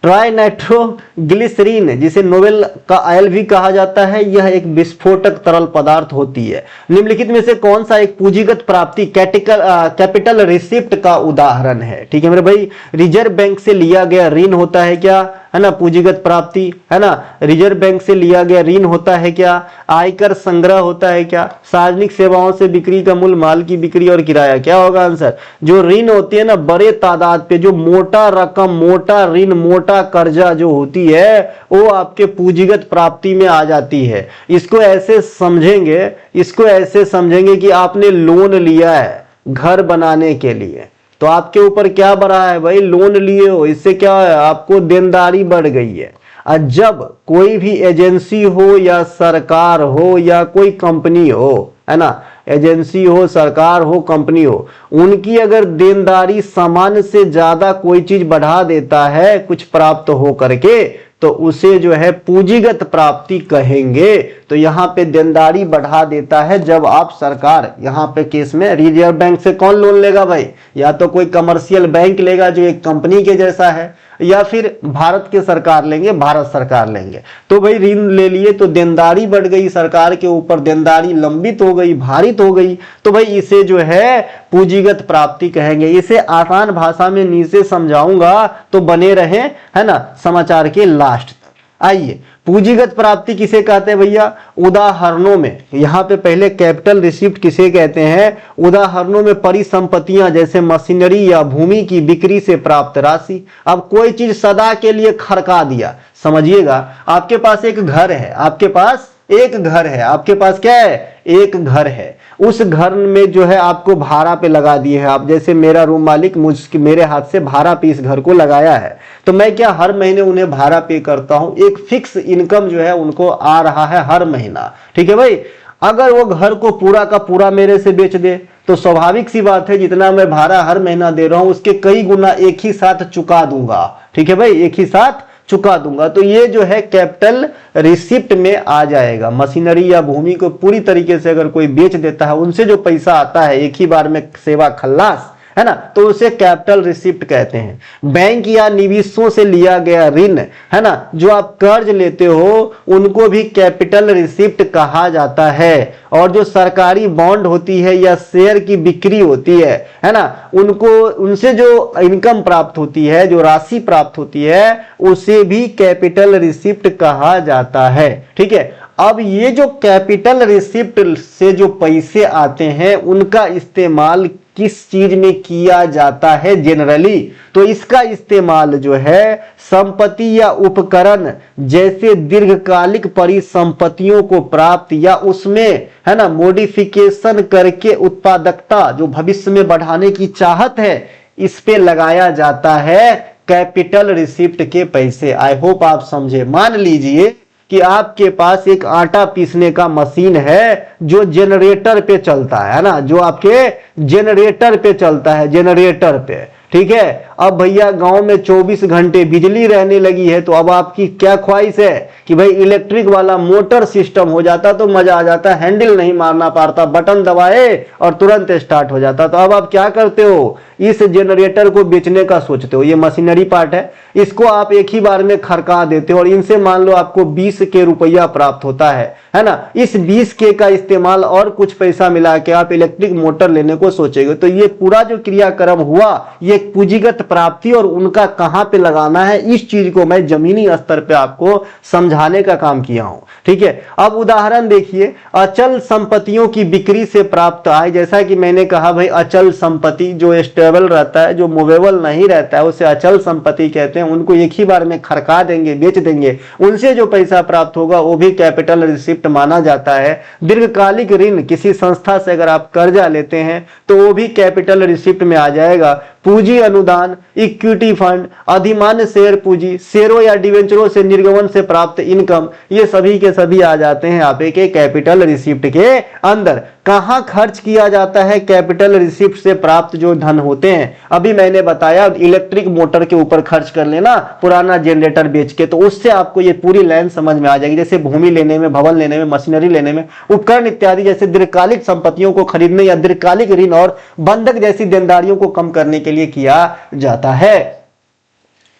ट्राई नाइट्रोग्लिसरीन जिसे नोबेल का ऑयल भी कहा जाता है, यह एक विस्फोटक तरल पदार्थ होती है। निम्नलिखित में से कौन सा एक पूंजीगत प्राप्ति कैपिटल रिसिप्ट का उदाहरण है? ठीक है मेरे भाई, रिजर्व बैंक से लिया गया ऋण होता है क्या, है ना, पूंजीगत प्राप्ति, है ना, रिजर्व बैंक से लिया गया ऋण होता है क्या, आयकर संग्रह होता है क्या, सार्वजनिक सेवाओं से बिक्री का मूल, माल की बिक्री और किराया, क्या होगा आंसर? जो ऋण होती है ना बड़े तादाद पे, जो मोटा रकम, मोटा ऋण, मोटा कर्जा जो होती है वो आपके पूंजीगत प्राप्ति में आ जाती है। इसको ऐसे समझेंगे, इसको ऐसे समझेंगे कि आपने लोन लिया है घर बनाने के लिए, तो आपके ऊपर क्या बढ़ा है भाई, लोन लिए हो, इससे क्या है आपको देनदारी बढ़ गई है। और जब कोई भी एजेंसी हो या सरकार हो या कोई कंपनी हो, है ना, एजेंसी हो, सरकार हो, कंपनी हो, उनकी अगर देनदारी सामान्य से ज्यादा कोई चीज बढ़ा देता है कुछ प्राप्त हो करके, तो उसे जो है पूंजीगत प्राप्ति कहेंगे। तो यहाँ पे देनदारी बढ़ा देता है जब आप सरकार, यहाँ पे केस में रिजर्व बैंक से कौन लोन लेगा भाई, या तो कोई कमर्शियल बैंक लेगा जो एक कंपनी के जैसा है, या फिर भारत के सरकार लेंगे, भारत सरकार लेंगे। तो भाई ऋण ले लिए तो देनदारी बढ़ गई, सरकार के ऊपर देनदारी लंबित हो गई, भारित हो गई, तो भाई इसे जो है पूंजीगत प्राप्ति कहेंगे। इसे आसान भाषा में नीचे समझाऊंगा, तो बने रहे, है ना, समाचार के लास्ट तक। आइए, पूंजीगत प्राप्ति किसे कहते हैं भैया? उदाहरणों में, यहाँ पे पहले कैपिटल रिसिप्ट किसे कहते हैं? उदाहरणों में परिसंपत्तियां जैसे मशीनरी या भूमि की बिक्री से प्राप्त राशि। अब कोई चीज सदा के लिए खड़का दिया, समझिएगा, आपके पास एक घर है, आपके पास एक घर है, आपके पास क्या है? एक घर है। उस घर में जो है आपको भाड़ा पे लगा दिए है आप, जैसे मेरा रूम मालिक मेरे हाथ से भाड़ा पे इस घर को लगाया है, तो मैं क्या हर महीने उन्हें भाड़ा पे करता हूं, एक फिक्स इनकम जो है उनको आ रहा है हर महीना। ठीक है भाई, अगर वो घर को पूरा का पूरा मेरे से बेच दे तो स्वाभाविक सी बात है जितना मैं भाड़ा हर महीना दे रहा हूं उसके कई गुना एक ही साथ चुका दूंगा। ठीक है भाई, एक ही साथ चुका दूंगा। तो ये जो है कैपिटल रिसिप्ट में आ जाएगा। मशीनरी या भूमि को पूरी तरीके से अगर कोई बेच देता है, उनसे जो पैसा आता है एक ही बार में सेवा खल्लास, है ना, तो उसे कैपिटल रिसिप्ट कहते हैं। बैंक या निवेशों से लिया गया ऋण, है ना, जो आप कर्ज लेते हो उनको भी कैपिटल रिसिप्ट कहा जाता है। और जो सरकारी बॉन्ड होती है या शेयर की बिक्री होती है ना, उनको उनसे जो इनकम प्राप्त होती है, जो राशि प्राप्त होती है, उसे भी कैपिटल रिसिप्ट कहा जाता है। ठीक है, अब ये जो कैपिटल रिसिप्ट से जो पैसे आते हैं उनका इस्तेमाल किस चीज में किया जाता है जनरली, तो इसका इस्तेमाल जो है संपत्ति या उपकरण जैसे दीर्घकालिक परिसंपत्तियों को प्राप्त या उसमें, है ना, मॉडिफिकेशन करके उत्पादकता जो भविष्य में बढ़ाने की चाहत है, इस पे लगाया जाता है कैपिटल रिसिप्ट के पैसे। आई होप आप समझे। मान लीजिए कि आपके पास एक आटा पीसने का मशीन है जो जनरेटर पे चलता है ना, जो आपके जनरेटर पे चलता है, जनरेटर पे। ठीक है, अब भैया गांव में 24 घंटे बिजली रहने लगी है, तो अब आपकी क्या ख्वाहिश है कि भाई इलेक्ट्रिक वाला मोटर सिस्टम हो जाता तो मजा आ जाता, हैंडल नहीं मारना पड़ता, बटन दबाए और तुरंत स्टार्ट हो जाता। तो अब आप क्या करते हो, इस जनरेटर को बेचने का सोचते हो। ये मशीनरी पार्ट है, इसको आप एक ही बार में खड़का देते हो और इनसे मान लो आपको 20 के रुपया प्राप्त होता है ना। इस 20 के का इस्तेमाल और कुछ पैसा मिला के आप इलेक्ट्रिक मोटर लेने को सोचेंगे। तो ये पूरा जो क्रियाक्रम हुआ, ये पूंजीगत प्राप्ति और उनका कहां पे लगाना है, इस चीज को मैं जमीनी स्तर पे आपको समझाने का काम किया हूं। ठीक है, अब उदाहरण देखिए, अचल संपत्तियों की बिक्री से प्राप्त आय। जैसा कि मैंने कहा भाई, अचल संपत्ति जो स्टेबल रहता है, जो मूवेबल नहीं रहता है, उसे अचल संपत्ति कहते हैं। उनको एक ही बार में खड़का देंगे, बेच देंगे, उनसे जो पैसा प्राप्त होगा वो भी कैपिटल रिसिप्ट माना जाता है। दीर्घकालिक ऋण, किसी संस्था से अगर आप कर्जा लेते हैं तो वो भी कैपिटल रिसिप्ट में आ जाएगा। पूंजी अनुदान, इक्विटी फंड, अधिमान्य शेयर पूंजी, शेयरों या डिवेंचरों से निर्गमन से प्राप्त इनकम, ये सभी के सभी आ जाते हैं आप एक कैपिटल रिसिप्ट के अंदर। कहां खर्च किया जाता है कैपिटल रिसिप्ट से प्राप्त जो धन होते हैं, अभी मैंने बताया इलेक्ट्रिक मोटर के ऊपर खर्च कर लेना, पुराना जनरेटर बेच के, तो उससे आपको ये पूरी लाइन समझ में आ जाएगी। जैसे भूमि लेने में, भवन लेने में, मशीनरी लेने में, उपकरण इत्यादि जैसे दीर्घकालिक संपत्तियों को खरीदने या दीर्घकालिक ऋण और बंधक जैसी देनदारियों को कम करने के लिए किया जाता है।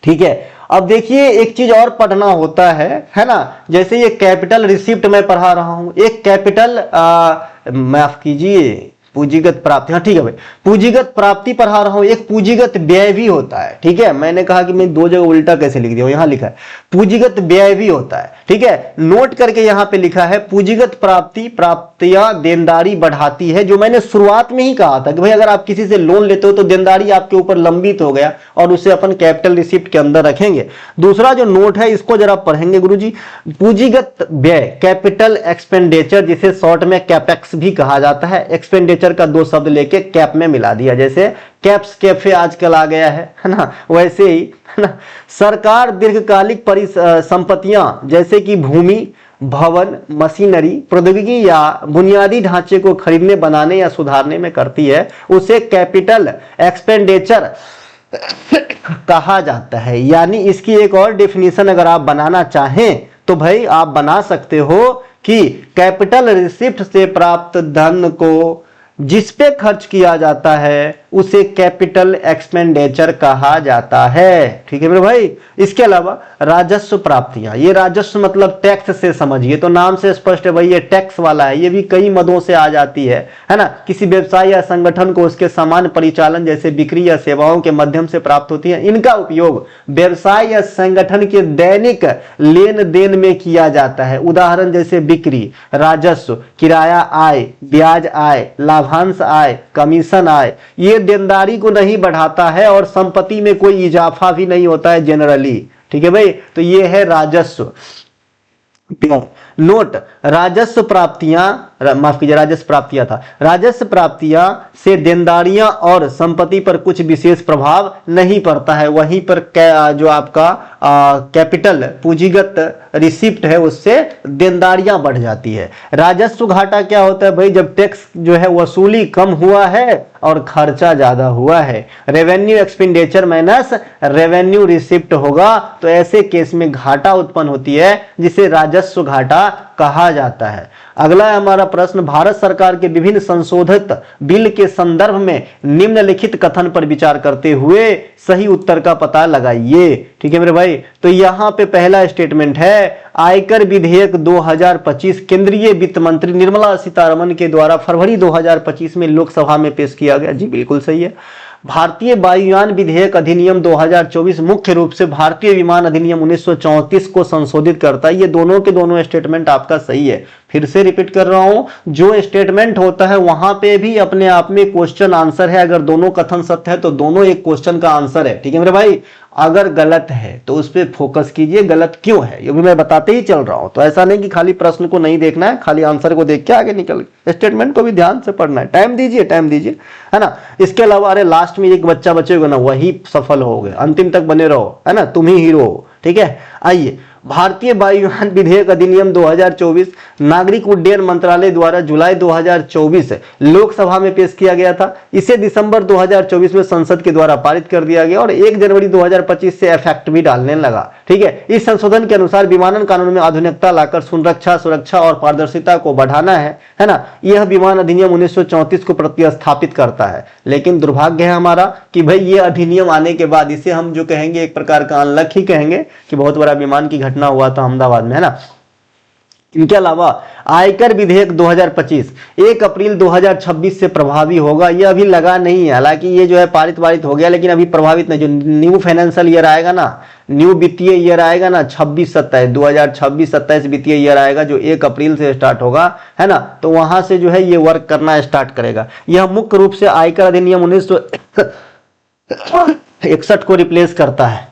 ठीक है, अब देखिए एक चीज और पढ़ना होता है ना, जैसे ये कैपिटल रिसिप्ट मैं पढ़ा रहा हूं, एक कैपिटल माफ कीजिए पूंजीगत प्राप्ति, हाँ ठीक है भाई, पूंजीगत प्राप्ति पढ़ा रहा हूं, एक पूंजीगत व्यय भी होता है। ठीक है, मैंने कहा कि मैं दो जगह उल्टा कैसे लिख दिया, यहां लिखा है पूंजीगत व्यय भी होता है। ठीक है, नोट करके यहां पे लिखा है पूंजीगत प्राप्ति, प्राप्तियां देनदारी बढ़ाती है। जो मैंने शुरुआत में ही कहा था कि भाई अगर आप किसी से लोन लेते हो तो देनदारी आपके ऊपर लंबित हो गया और उसे अपन कैपिटल रिसिप्ट के अंदर रखेंगे। दूसरा जो नोट है इसको जरा पढ़ेंगे गुरुजी, पूंजीगत व्यय, कैपिटल एक्सपेंडिचर, जिसे शॉर्ट में कैपेक्स भी कहा जाता है। एक्सपेंडिचर का दो शब्द लेके कैप में मिला दिया, जैसे कैप्स कैफे आजकल आ गया है ना, वैसे ही, है ना। सरकार दीर्घकालिक परिसंपत्तियां जैसे कि भूमि, भवन, मशीनरी, प्रौद्योगिकी या बुनियादी ढांचे को खरीदने, बनाने या सुधारने में करती है, उसे कैपिटल एक्सपेंडिचर कहा जाता है। यानी इसकी एक और डेफिनेशन अगर आप बनाना चाहें तो भाई आप बना सकते हो कि कैपिटल रिसिप्ट से प्राप्त धन को जिस पे खर्च किया जाता है उसे कैपिटल एक्सपेंडिचर कहा जाता है। ठीक है मेरे भाई। इसके अलावा राजस्व प्राप्तियां, ये राजस्व मतलब टैक्स से समझिए, तो नाम से स्पष्ट है भाई ये टैक्स वाला है। ये भी कई मदों से आ जाती है ना। किसी व्यवसाय या संगठन को उसके सामान्य परिचालन जैसे बिक्री या सेवाओं के माध्यम से प्राप्त होती है। इनका उपयोग व्यवसाय या संगठन के दैनिक लेन देन में किया जाता है। उदाहरण जैसे बिक्री, राजस्व, किराया आय, ब्याज आय, लाभांश आय, कमीशन आय। ये देनदारी को नहीं बढ़ाता है और संपत्ति में कोई इजाफा भी नहीं होता है जनरली। ठीक है भाई, तो ये है राजस्व। नोट, राजस्व प्राप्तियां, माफ कीजिए राजस्व प्राप्तियां था, राजस्व प्राप्तियां से देनदारियां और संपत्ति पर कुछ विशेष प्रभाव नहीं पड़ता है। वहीं पर जो आपका कैपिटल पूंजीगत रिसिप्ट है उससे देनदारियां बढ़ जाती है। राजस्व घाटा क्या होता है भाई, जब टैक्स जो है वसूली कम हुआ है और खर्चा ज्यादा हुआ है। Revenue expenditure minus revenue receipt होगा, तो ऐसे केस में घाटा उत्पन्न होती है जिसे राजस्व घाटा द्वारा कहा जाता है। अगला है हमारा प्रश्न, भारत सरकार के विभिन्न संशोधित बिल के संदर्भ में निम्नलिखित कथन पर विचार करते हुए सही उत्तर का पता लगाइए। ठीक है मेरे भाई, तो यहां पे पहला स्टेटमेंट है, आयकर विधेयक 2025 केंद्रीय वित्त मंत्री निर्मला सीतारमण के द्वारा फरवरी 2025 में लोकसभा में पेश किया गया। जी बिल्कुल सही है। भारतीय वायुयान विधेयक अधिनियम 2024 मुख्य रूप से भारतीय विमान अधिनियम 1934 को संशोधित करता है। ये दोनों के दोनों स्टेटमेंट आपका सही है। फिर से रिपीट कर रहा हूं, जो स्टेटमेंट होता है वहां पे भी अपने आप में क्वेश्चन आंसर है। अगर दोनों कथन सत्य है तो दोनों एक क्वेश्चन का आंसर है। ठीक है मेरे भाई, अगर गलत है तो उस पर फोकस कीजिए, गलत क्यों है ये भी मैं बताते ही चल रहा हूं। तो ऐसा नहीं कि खाली प्रश्न को नहीं देखना है, खाली आंसर को देख के आगे निकल, स्टेटमेंट को भी ध्यान से पढ़ना है। टाइम दीजिए, टाइम दीजिए, है ना। इसके अलावा अरे लास्ट में एक बच्चा बचेगा ना, वही सफल हो गए, अंतिम तक बने रहो, है ना, तुम ही हीरो हो। ठीक है, आइए, भारतीय वायुयान विधेयक अधिनियम 2024 नागरिक उड्डयन मंत्रालय द्वारा जुलाई 2024 लोकसभा में पेश किया गया था। इसे दिसंबर 2024 में संसद के द्वारा पारित कर दिया गया और 1 जनवरी 2025 से इफेक्ट भी डालने लगा। ठीक है, इस संशोधन के अनुसार विमानन कानून में आधुनिकता लाकर सुरक्षा और पारदर्शिता को बढ़ाना है ना। यह विमान अधिनियम 1934 को प्रतिस्थापित करता है। लेकिन दुर्भाग्य है हमारा कि भाई ये अधिनियम आने के बाद इसे हम जो कहेंगे एक प्रकार का अनलक ही कहेंगे कि बहुत बड़ा विमान की घटना हुआ था अहमदाबाद में, है ना। इनके अलावा आयकर विधेयक 2025 1 अप्रैल 2026 से प्रभावी होगा। यह अभी लगा नहीं है, हालांकि ये जो है पारित हो गया, लेकिन अभी प्रभावित नहीं। जो न्यू फाइनेंशियल ईयर आएगा ना, न्यू वित्तीय ईयर आएगा ना, 26-27 2026-27 वित्तीय ईयर आएगा जो 1 अप्रैल से स्टार्ट होगा, है ना। तो वहां से जो है ये वर्क करना स्टार्ट करेगा। यह मुख्य रूप से आयकर अधिनियम 1961 को रिप्लेस करता है।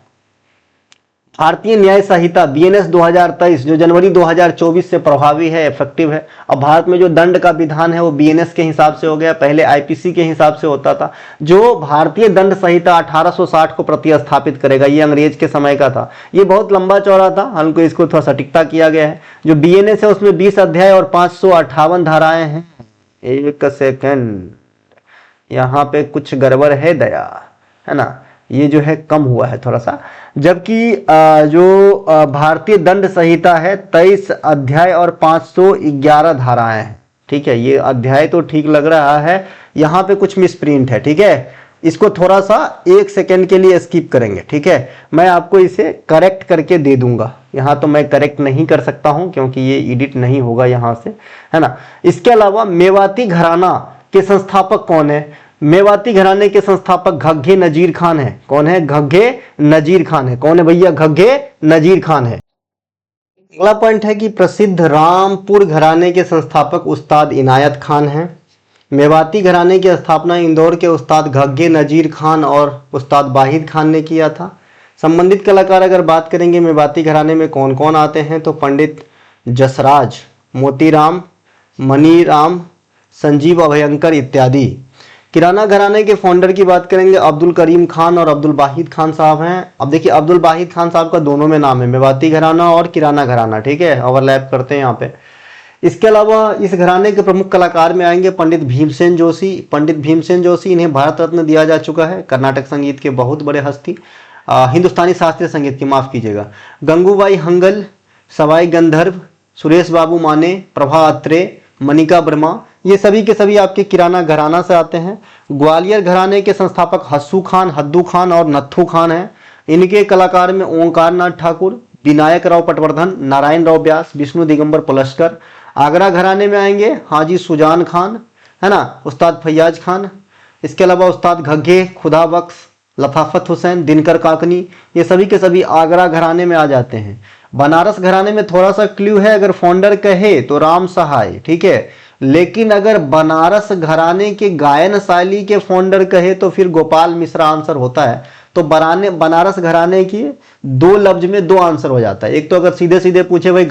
भारतीय न्याय संहिता BNS 2023 जो जनवरी 2024 से प्रभावी है, इफेक्टिव है। अब भारत में जो दंड का विधान है वो BNS के हिसाब से हो गया, पहले IPC के हिसाब से होता था। जो भारतीय दंड संहिता 1860 को प्रतिस्थापित करेगा, ये अंग्रेज के समय का था। ये बहुत लंबा चौड़ा था, हमको इसको थोड़ा सटीकता किया गया है। जो BNS है उसमें 20 अध्याय और 558 धाराएं हैं। एक सेकेंड, यहाँ पे कुछ गड़बड़ है दया, है ना, ये जो है कम हुआ है थोड़ा सा। जबकि जो भारतीय दंड संहिता है 23 अध्याय और 511 धाराएं हैं। ठीक है, ये अध्याय तो ठीक लग रहा है, यहाँ पे कुछ मिसप्रिंट है। ठीक है, इसको थोड़ा सा 1 सेकेंड के लिए स्किप करेंगे। ठीक है, मैं आपको इसे करेक्ट करके दे दूंगा। यहाँ तो मैं करेक्ट नहीं कर सकता हूं क्योंकि ये एडिट नहीं होगा यहाँ से, है ना। इसके अलावा मेवाती घराना के संस्थापक कौन है? मेवाती घराने के संस्थापक घग्गे नजीर खान है। कौन है? घग्गे नजीर खान है। कौन है भैया? घग्गे नजीर खान है। अगला पॉइंट है कि प्रसिद्ध रामपुर घराने के संस्थापक उस्ताद इनायत खान हैं। मेवाती घराने की स्थापना इंदौर के उस्ताद घग्गे नजीर खान और उस्ताद वाहिद खान ने किया था। संबंधित कलाकार अगर बात करेंगे मेवाती घराने में कौन कौन आते हैं तो पंडित जसराज, मोतीराम, मनीराम, संजीव अभयंकर इत्यादि। किराना घराने के फाउंडर की बात करेंगे अब्दुल करीम खान और अब्दुल वाहिद खान साहब हैं। अब देखिए अब्दुल वाहिद खान साहब का दोनों में नाम है, मेवाती घराना और किराना घराना। ठीक है, ओवरलैप करते हैं यहाँ पे। इसके अलावा इस घराने के प्रमुख कलाकार में आएंगे पंडित भीमसेन जोशी। पंडित भीमसेन जोशी, इन्हें भारत रत्न दिया जा चुका है। कर्नाटक संगीत के बहुत बड़े हस्ती, हिंदुस्तानी शास्त्रीय संगीत की, माफ कीजिएगा। गंगूबाई हंगल, सवाई गंधर्व, सुरेश बाबू माने, प्रभा अत्रे, मनिका वर्मा, ये सभी के सभी आपके किराना घराना से आते हैं। ग्वालियर घराने के संस्थापक हस्सू खान, हद्दू खान और नत्थू खान हैं। इनके कलाकार में ओंकार नाथ ठाकुर, विनायक राव पटवर्धन, नारायण राव व्यास, विष्णु दिगंबर पुलस्कर। आगरा घराने में आएंगे हाजी सुजान खान, है ना, उस्ताद फैयाज खान। इसके अलावा उस्ताद घग्गे, खुदा बख्श, लताफत हुसैन, दिनकर काकनी, ये सभी के सभी आगरा घराने में आ जाते हैं। बनारस घराने में थोड़ा सा क्ल्यू है, अगर फाउंडर कहे तो राम सहाय, ठीक है, लेकिन अगर बनारस घराने के गायन शैली के फाउंडर कहे तो फिर गोपाल मिश्रा आंसर होता है। तो बनारस घराने की 2 लफ्ज में 2 आंसर हो जाता है। एक तो अगर सीधे सीधे पूछे भाई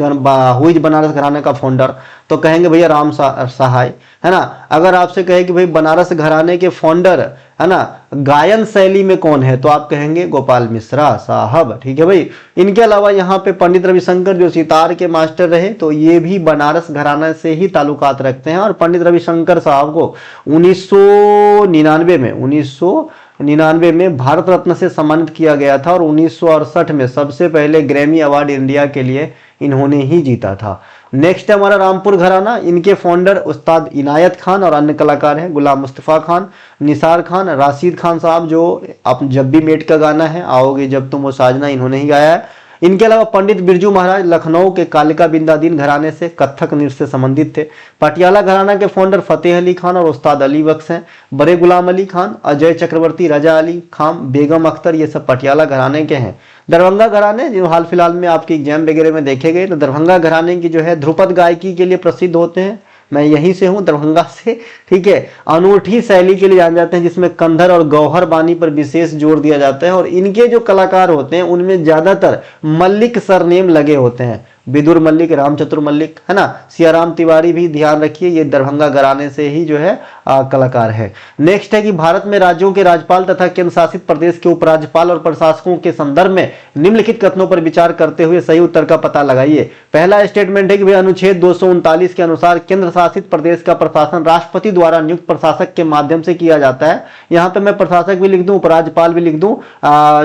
हुई बनारस घराने का फाउंडर तो कहेंगे भैया राम सहाय, है ना। अगर आपसे कहे कि भाई बनारस घराने के फाउंडर, है ना, गायन शैली में कौन है तो आप कहेंगे गोपाल मिश्रा साहब। ठीक है भाई। इनके अलावा यहाँ पे पंडित रविशंकर जो सितार के मास्टर रहे तो ये भी बनारस घराना से ही ताल्लुकात रखते हैं। और पंडित रविशंकर साहब को 1999 में भारत रत्न से सम्मानित किया गया था और 1968 में सबसे पहले ग्रैमी अवार्ड इंडिया के लिए इन्होंने ही जीता था। नेक्स्ट है हमारा रामपुर घराना, इनके फाउंडर उस्ताद इनायत खान और अन्य कलाकार हैं गुलाम मुस्तफ़ा खान, निसार खान, राशिद खान साहब जो आप जब भी मेट का गाना है आओगे जब तुम वो साजना इन्होंने ही गाया है। इनके अलावा पंडित बिरजू महाराज लखनऊ के कालिका बिंदादीन घराने से कथक नृत्य से संबंधित थे। पटियाला घराना के फाउंडर फतेह अली खान और उस्ताद अली बख्श हैं। बड़े गुलाम अली खान, अजय चक्रवर्ती, रजा अली खान, बेगम अख्तर, ये सब पटियाला घराने के हैं। दरभंगा घराने जो हाल फिलहाल में आपके एग्जाम वगैरह में देखे गए, तो दरभंगा घराने की जो है ध्रुपद गायकी के लिए प्रसिद्ध होते हैं। मैं यहीं से हूं, दरभंगा से, ठीक है। अनूठी शैली के लिए जाने जाते हैं जिसमें कंधर और गौहर बानी पर विशेष जोर दिया जाता है, और इनके जो कलाकार होते हैं उनमें ज्यादातर मल्लिक सरनेम लगे होते हैं, विदुर मल्लिक, रामचतुर मल्लिक, है ना। सियाराम तिवारी भी ध्यान रखिए, ये दरभंगा घराने से ही जो है कलाकार है। नेक्स्ट है कि भारत में राज्यों के राज्यपाल तथा केंद्र शासित प्रदेश के उपराज्यपाल और प्रशासकों के संदर्भ में निम्नलिखित कथनों पर विचार करते हुए सही उत्तर का पता लगाइए। पहला स्टेटमेंट है कि भाई अनुच्छेद 239 के अनुसार केंद्र शासित प्रदेश का प्रशासन राष्ट्रपति द्वारा नियुक्त प्रशासक के माध्यम से किया जाता है। यहाँ पे मैं प्रशासक भी लिख दूं, उपराज्यपाल भी लिख दूं,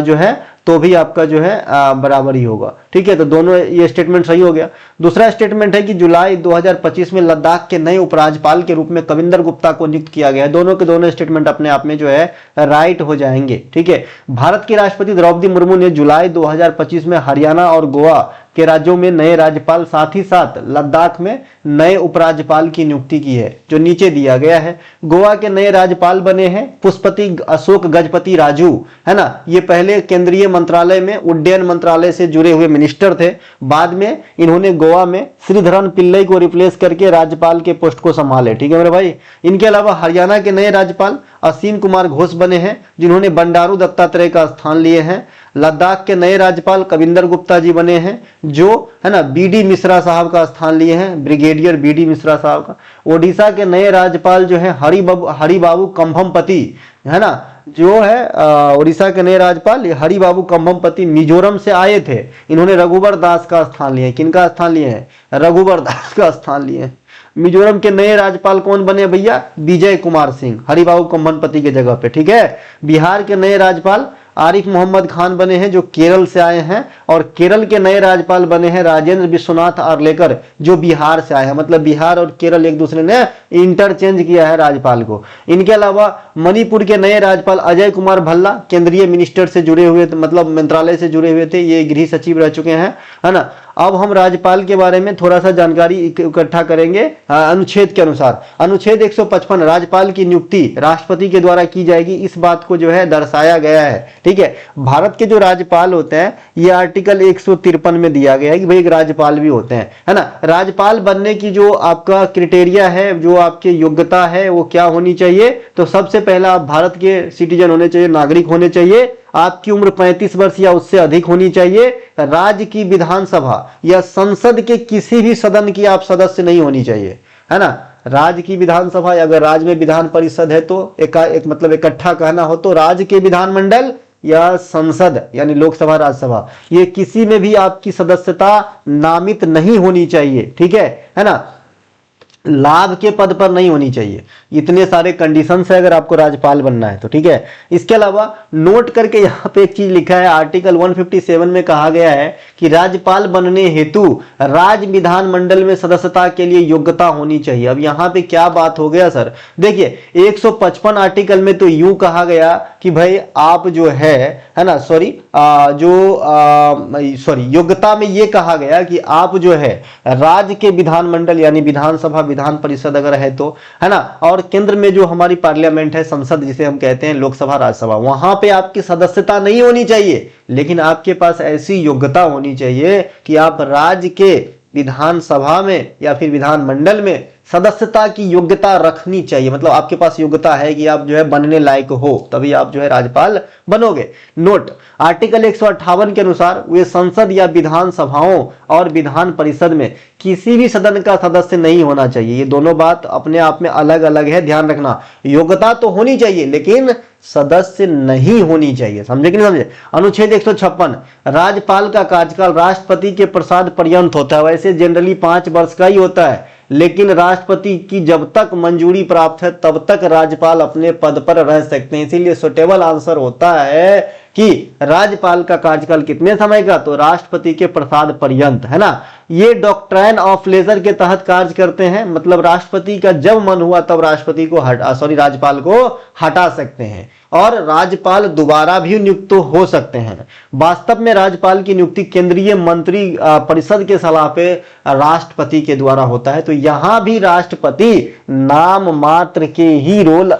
जो है तो भी आपका जो है बराबर ही होगा, ठीक है। तो दोनों ये स्टेटमेंट सही हो गया। दूसरा स्टेटमेंट है कि जुलाई 2025 में लद्दाख के नए उपराज्यपाल के रूप में कविंदर गुप्ता को नियुक्त किया गया है। दोनों के दोनों स्टेटमेंट अपने आप में जो है राइट हो जाएंगे, ठीक है। भारत की राष्ट्रपति द्रौपदी मुर्मू ने जुलाई 2025 में हरियाणा और गोवा के राज्यों में नए राज्यपाल, साथ ही साथ लद्दाख में नए उपराज्यपाल की नियुक्ति की है, जो नीचे दिया गया है। गोवा के नए राज्यपाल बने हैं पुष्पति अशोक गजपति राजू, है ना। ये पहले केंद्रीय मंत्रालय में उड्डयन मंत्रालय से जुड़े हुए मिनिस्टर थे। बाद में इन्होंने गोवा में श्रीधरन पिल्लई को रिप्लेस करके राज्यपाल के पोस्ट को संभाले, ठीक है मेरे भाई। इनके अलावा हरियाणा के नए राज्यपाल असीम कुमार घोष बने हैं, जिन्होंने बंडारू दत्तात्रेय का स्थान लिए हैं। लद्दाख के नए राज्यपाल कविंदर गुप्ता जी बने हैं, जो है ना बीडी मिश्रा साहब का स्थान लिए हैं, ब्रिगेडियर बीडी मिश्रा साहब का। ओडिशा के नए राज्यपाल जो है हरिबाबू कंभमपति, है ना, जो है उड़ीसा के नए राज्यपाल हरिबाबू कंभमपति मिजोरम से आए थे। इन्होंने रघुबर दास का स्थान लिया है। किनका स्थान लिए हैं? रघुबर दास का स्थान लिए हैं। मिजोरम के नए राज्यपाल कौन बने भैया? विजय कुमार सिंह, हरिबाबू कंभमपति के जगह पे, ठीक है। बिहार के नए राज्यपाल आरिफ मोहम्मद खान बने हैं, जो केरल से आए हैं। और केरल के नए राज्यपाल बने हैं राजेंद्र विश्वनाथ आर्लेकर, जो बिहार से आए हैं। मतलब बिहार और केरल एक दूसरे ने इंटरचेंज किया है राज्यपाल को। इनके अलावा मणिपुर के नए राज्यपाल अजय कुमार भल्ला केंद्रीय मिनिस्टर से जुड़े हुए, मतलब मंत्रालय से जुड़े हुए थे, ये गृह सचिव रह चुके हैं, है ना। अब हम राज्यपाल के बारे में थोड़ा सा जानकारी इकट्ठा करेंगे अनुच्छेद के अनुसार। अनुच्छेद 155 राज्यपाल की नियुक्ति राष्ट्रपति के द्वारा की जाएगी, इस बात को जो है दर्शाया गया है, ठीक है। भारत के जो राज्यपाल होते हैं ये आर्टिकल 153 में दिया गया है कि भाई एक राज्यपाल भी होते हैं, है ना। राज्यपाल बनने की जो आपका क्राइटेरिया है, जो आपकी योग्यता है, वो क्या होनी चाहिए? तो सबसे पहला आप भारत के सिटीजन होने चाहिए, नागरिक होने चाहिए। आपकी उम्र 35 वर्ष या उससे अधिक होनी चाहिए। राज्य की विधानसभा या संसद के किसी भी सदन की आप सदस्य नहीं होनी चाहिए, है ना। राज्य की विधानसभा, अगर राज्य में विधान परिषद है तो एक मतलब इकट्ठा कहना हो तो राज्य के विधानमंडल या संसद यानी लोकसभा राज्यसभा, ये किसी में भी आपकी सदस्यता नामित नहीं होनी चाहिए, ठीक है ना। लाभ के पद पर नहीं होनी चाहिए। इतने सारे कंडीशंस है अगर आपको राज्यपाल बनना है तो, ठीक है। इसके अलावा नोट करके यहाँ पे एक चीज लिखा है, आर्टिकल 157 में कहा गया है कि राज्यपाल बनने हेतु राज्य विधानमंडल में सदस्यता के लिए योग्यता होनी चाहिए। अब यहाँ पे क्या बात हो गया सर? देखिए 155 आर्टिकल में तो यूं कहा गया कि भाई आप जो है ना, योग्यता में ये कहा गया कि आप जो है राज्य के विधानमंडल यानी विधानसभा, विधान परिषद अगर है तो, है ना, और केंद्र में जो हमारी पार्लियामेंट है, संसद जिसे हम कहते हैं, लोकसभा राज्यसभा, वहां पे आपकी सदस्यता नहीं होनी चाहिए, लेकिन आपके पास ऐसी योग्यता होनी चाहिए कि आप राज्य के विधानसभा में या फिर विधानमंडल में सदस्यता की योग्यता रखनी चाहिए। मतलब आपके पास योग्यता है कि आप जो है बनने लायक हो, तभी आप जो है राज्यपाल बनोगे। नोट, आर्टिकल 158 के अनुसार वे संसद या विधानसभाओं और विधान परिषद में किसी भी सदन का सदस्य नहीं होना चाहिए। ये दोनों बात अपने आप में अलग अलग है, ध्यान रखना। योग्यता तो होनी चाहिए लेकिन सदस्य नहीं होनी चाहिए, समझे कि नहीं समझे। अनुच्छेद 156, राज्यपाल का कार्यकाल राष्ट्रपति के प्रसाद पर्यंत होता है। वैसे जनरली 5 वर्ष का ही होता है, लेकिन राष्ट्रपति की जब तक मंजूरी प्राप्त है तब तक राज्यपाल अपने पद पर रह सकते हैं। इसीलिए सुटेबल आंसर होता है कि राज्यपाल का कार्यकाल कितने समय का, तो राष्ट्रपति के प्रसाद पर्यंत, है ना। ये डॉक्ट्राइन ऑफ लेजर के तहत कार्य करते हैं, मतलब राष्ट्रपति का जब मन हुआ तब राष्ट्रपति को राज्यपाल को हटा सकते हैं, और राज्यपाल दोबारा भी नियुक्त हो सकते हैं। वास्तव में राज्यपाल की नियुक्ति केंद्रीय मंत्री परिषद के सलाह पे राष्ट्रपति के द्वारा होता है। तो यहां भी राष्ट्रपति नाम मात्र के ही रोल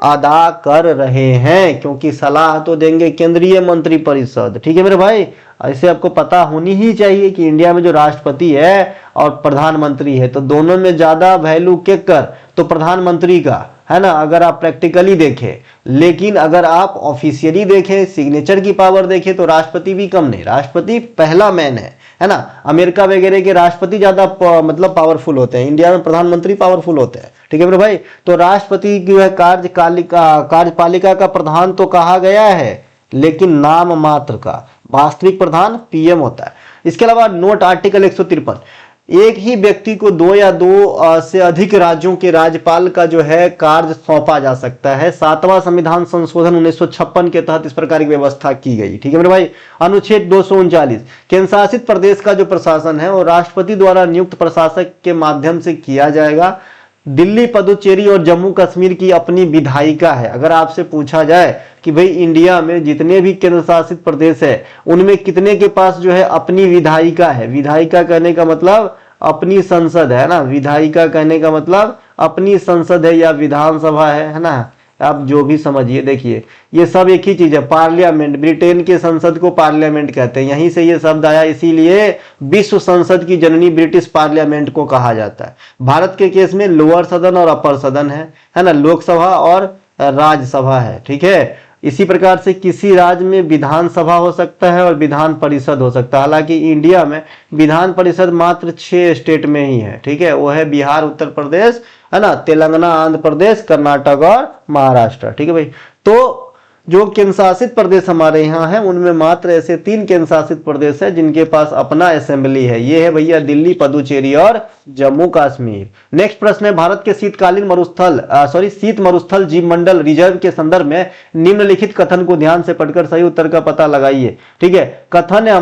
अदा कर रहे हैं, क्योंकि सलाह तो देंगे केंद्रीय मंत्री परिषद। ठीक है मेरे भाई, ऐसे आपको पता होनी ही चाहिए कि इंडिया में जो राष्ट्रपति है और प्रधानमंत्री है, तो दोनों में ज्यादा वैल्यू केकर, तो प्रधानमंत्री का, है ना, अगर आप प्रैक्टिकली देखें। लेकिन अगर आप ऑफिशियली देखें, सिग्नेचर की पावर देखें, तो राष्ट्रपति भी कम नहीं, राष्ट्रपति पहला मैन है ना। अमेरिका वगैरह के राष्ट्रपति ज्यादा मतलब पावरफुल होते हैं, इंडिया में प्रधानमंत्री पावरफुल होते हैं। ठीक है मेरे भाई, तो राष्ट्रपति जो है कार्यपालिका का प्रधान तो कहा गया है, लेकिन नाम मात्र का, वास्तविक प्रधान पीएम होता है। इसके अलावा नोट आर्टिकल 153, एक ही व्यक्ति को दो या दो से अधिक राज्यों के राज्यपाल का जो है कार्य सौंपा जा सकता है। 7वां संविधान संशोधन 1956 के तहत इस प्रकार की व्यवस्था की गई। ठीक है मेरे भाई। अनुच्छेद 239, केंद्र शासित प्रदेश का जो प्रशासन है वो राष्ट्रपति द्वारा नियुक्त प्रशासक के माध्यम से किया जाएगा। दिल्ली, पुदुचेरी और जम्मू कश्मीर की अपनी विधायिका है। अगर आपसे पूछा जाए कि भाई इंडिया में जितने भी केंद्र शासित प्रदेश है उनमें कितने के पास जो है अपनी विधायिका है, विधायिका कहने का मतलब अपनी संसद है ना, विधायिका कहने का मतलब अपनी संसद है या विधानसभा है ना, आप जो भी समझिए। देखिए ये सब एक ही चीज है, पार्लियामेंट, ब्रिटेन के संसद को पार्लियामेंट कहते हैं, यहीं से ये शब्द आया, इसीलिए विश्व संसद की जननी ब्रिटिश पार्लियामेंट को कहा जाता है। भारत के केस में लोअर सदन और अपर सदन है ना, लोकसभा और राज्यसभा है। ठीक है, इसी प्रकार से किसी राज्य में विधानसभा हो सकता है और विधान परिषद हो सकता है। हालांकि इंडिया में विधान परिषद मात्र 6 स्टेट में ही है। ठीक है, वो है बिहार, उत्तर प्रदेश, है ना, तेलंगाना, आंध्र प्रदेश, कर्नाटक और महाराष्ट्र। ठीक है भाई, तो जो केंद्र शासित प्रदेश हमारे यहाँ है उनमें मात्र ऐसे 3 केंद्र शासित प्रदेश है जिनके पास अपना असेंबली है। ये है भैया दिल्ली, पुदुचेरी और जम्मू कश्मीर। नेक्स्ट प्रश्न है, भारत के शीतकालीन शीत मरुस्थल जीव मंडल रिजर्व के संदर्भ में निम्नलिखित कथन को ध्यान से पढ़कर सही उत्तर का पता लगाइए। ठीक है, कथन है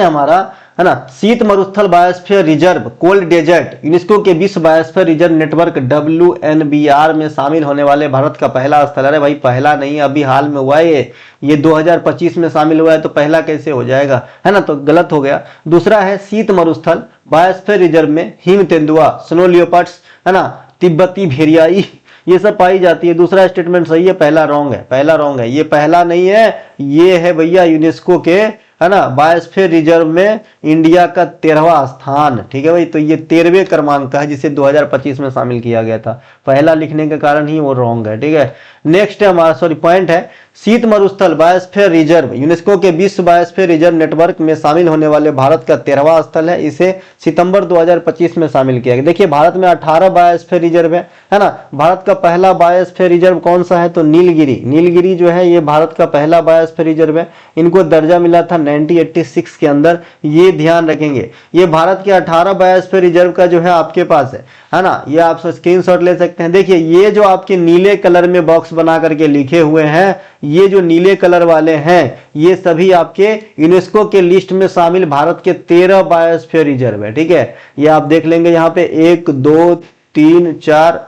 हमारा है ना, शीत मरुस्थल biosphere reserve cold desert UNESCO के विश्व बायोस्फीयर रिजर्व नेटवर्क WNBR में शामिल होने वाले भारत का पहला स्थल। अरे भाई पहला नहीं, अभी हाल में हुआ है ये 2025 में शामिल हुआ है, तो पहला कैसे हो जाएगा, है ना, तो गलत हो गया। दूसरा है शीत मरुस्थल बायोस्फीयर रिजर्व में हिम तेंदुआ, स्नो लियोपार्ड्स, है ना, तिब्बती भेड़ियाई, ये सब पाई जाती है। दूसरा स्टेटमेंट सही है, पहला रॉन्ग है, ये पहला नहीं है, ये है भैया यूनेस्को के, है ना, बायोस्फीयर रिजर्व में इंडिया का 13वां स्थान। ठीक है भाई, तो ये 13वें क्रमांक का है जिसे 2025 में शामिल किया गया था, पहला लिखने के कारण ही वो रॉन्ग है। ठीक है, नेक्स्ट है हमारा पॉइंट है, शीत मरुस्थल बायोस्फीयर रिजर्व यूनेस्को के विश्व बायोस्फीयर रिजर्व नेटवर्क में शामिल होने वाले भारत का 13वां स्थल है। इसे सितंबर 2025 में शामिल किया गया। देखिए भारत में 18 बायोस्फीयर रिजर्व है ना। भारत का पहला बायोस्फीयर रिजर्व कौन सा है, तो नीलगिरी जो है ये भारत का पहला बायोस्फीयर रिजर्व है। इनको दर्जा मिला था 1986 के अंदर, ये ध्यान रखेंगे। ये भारत के 18 बायोस्फीयर रिजर्व का जो है आपके पास है ना, ये आप स्क्रीनशॉट ले सकते हैं। देखिए ये जो आपके नीले कलर में बॉक्स बना करके लिखे हुए हैं, ये जो नीले कलर वाले हैं ये सभी आपके यूनेस्को के लिस्ट में शामिल भारत के 13 बायोस्फीयर रिजर्व है। ठीक है, ये आप देख लेंगे यहाँ पे 1 2 3 4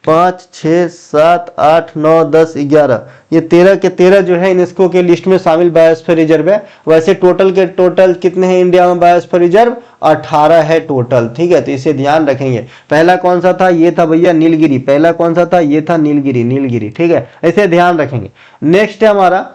5 6 7 8 9 10 11, ये 13 के 13 जो है यूनेस्को के लिस्ट में शामिल बायोस्फीयर रिजर्व है। वैसे टोटल कितने हैं इंडिया में बायोस्फीयर रिजर्व, 18 है टोटल। ठीक है, तो इसे ध्यान रखेंगे। पहला कौन सा था, ये था भैया नीलगिरी, पहला कौन सा था, ये था नीलगिरी। ठीक है, ऐसे ध्यान रखेंगे। नेक्स्ट है हमारा,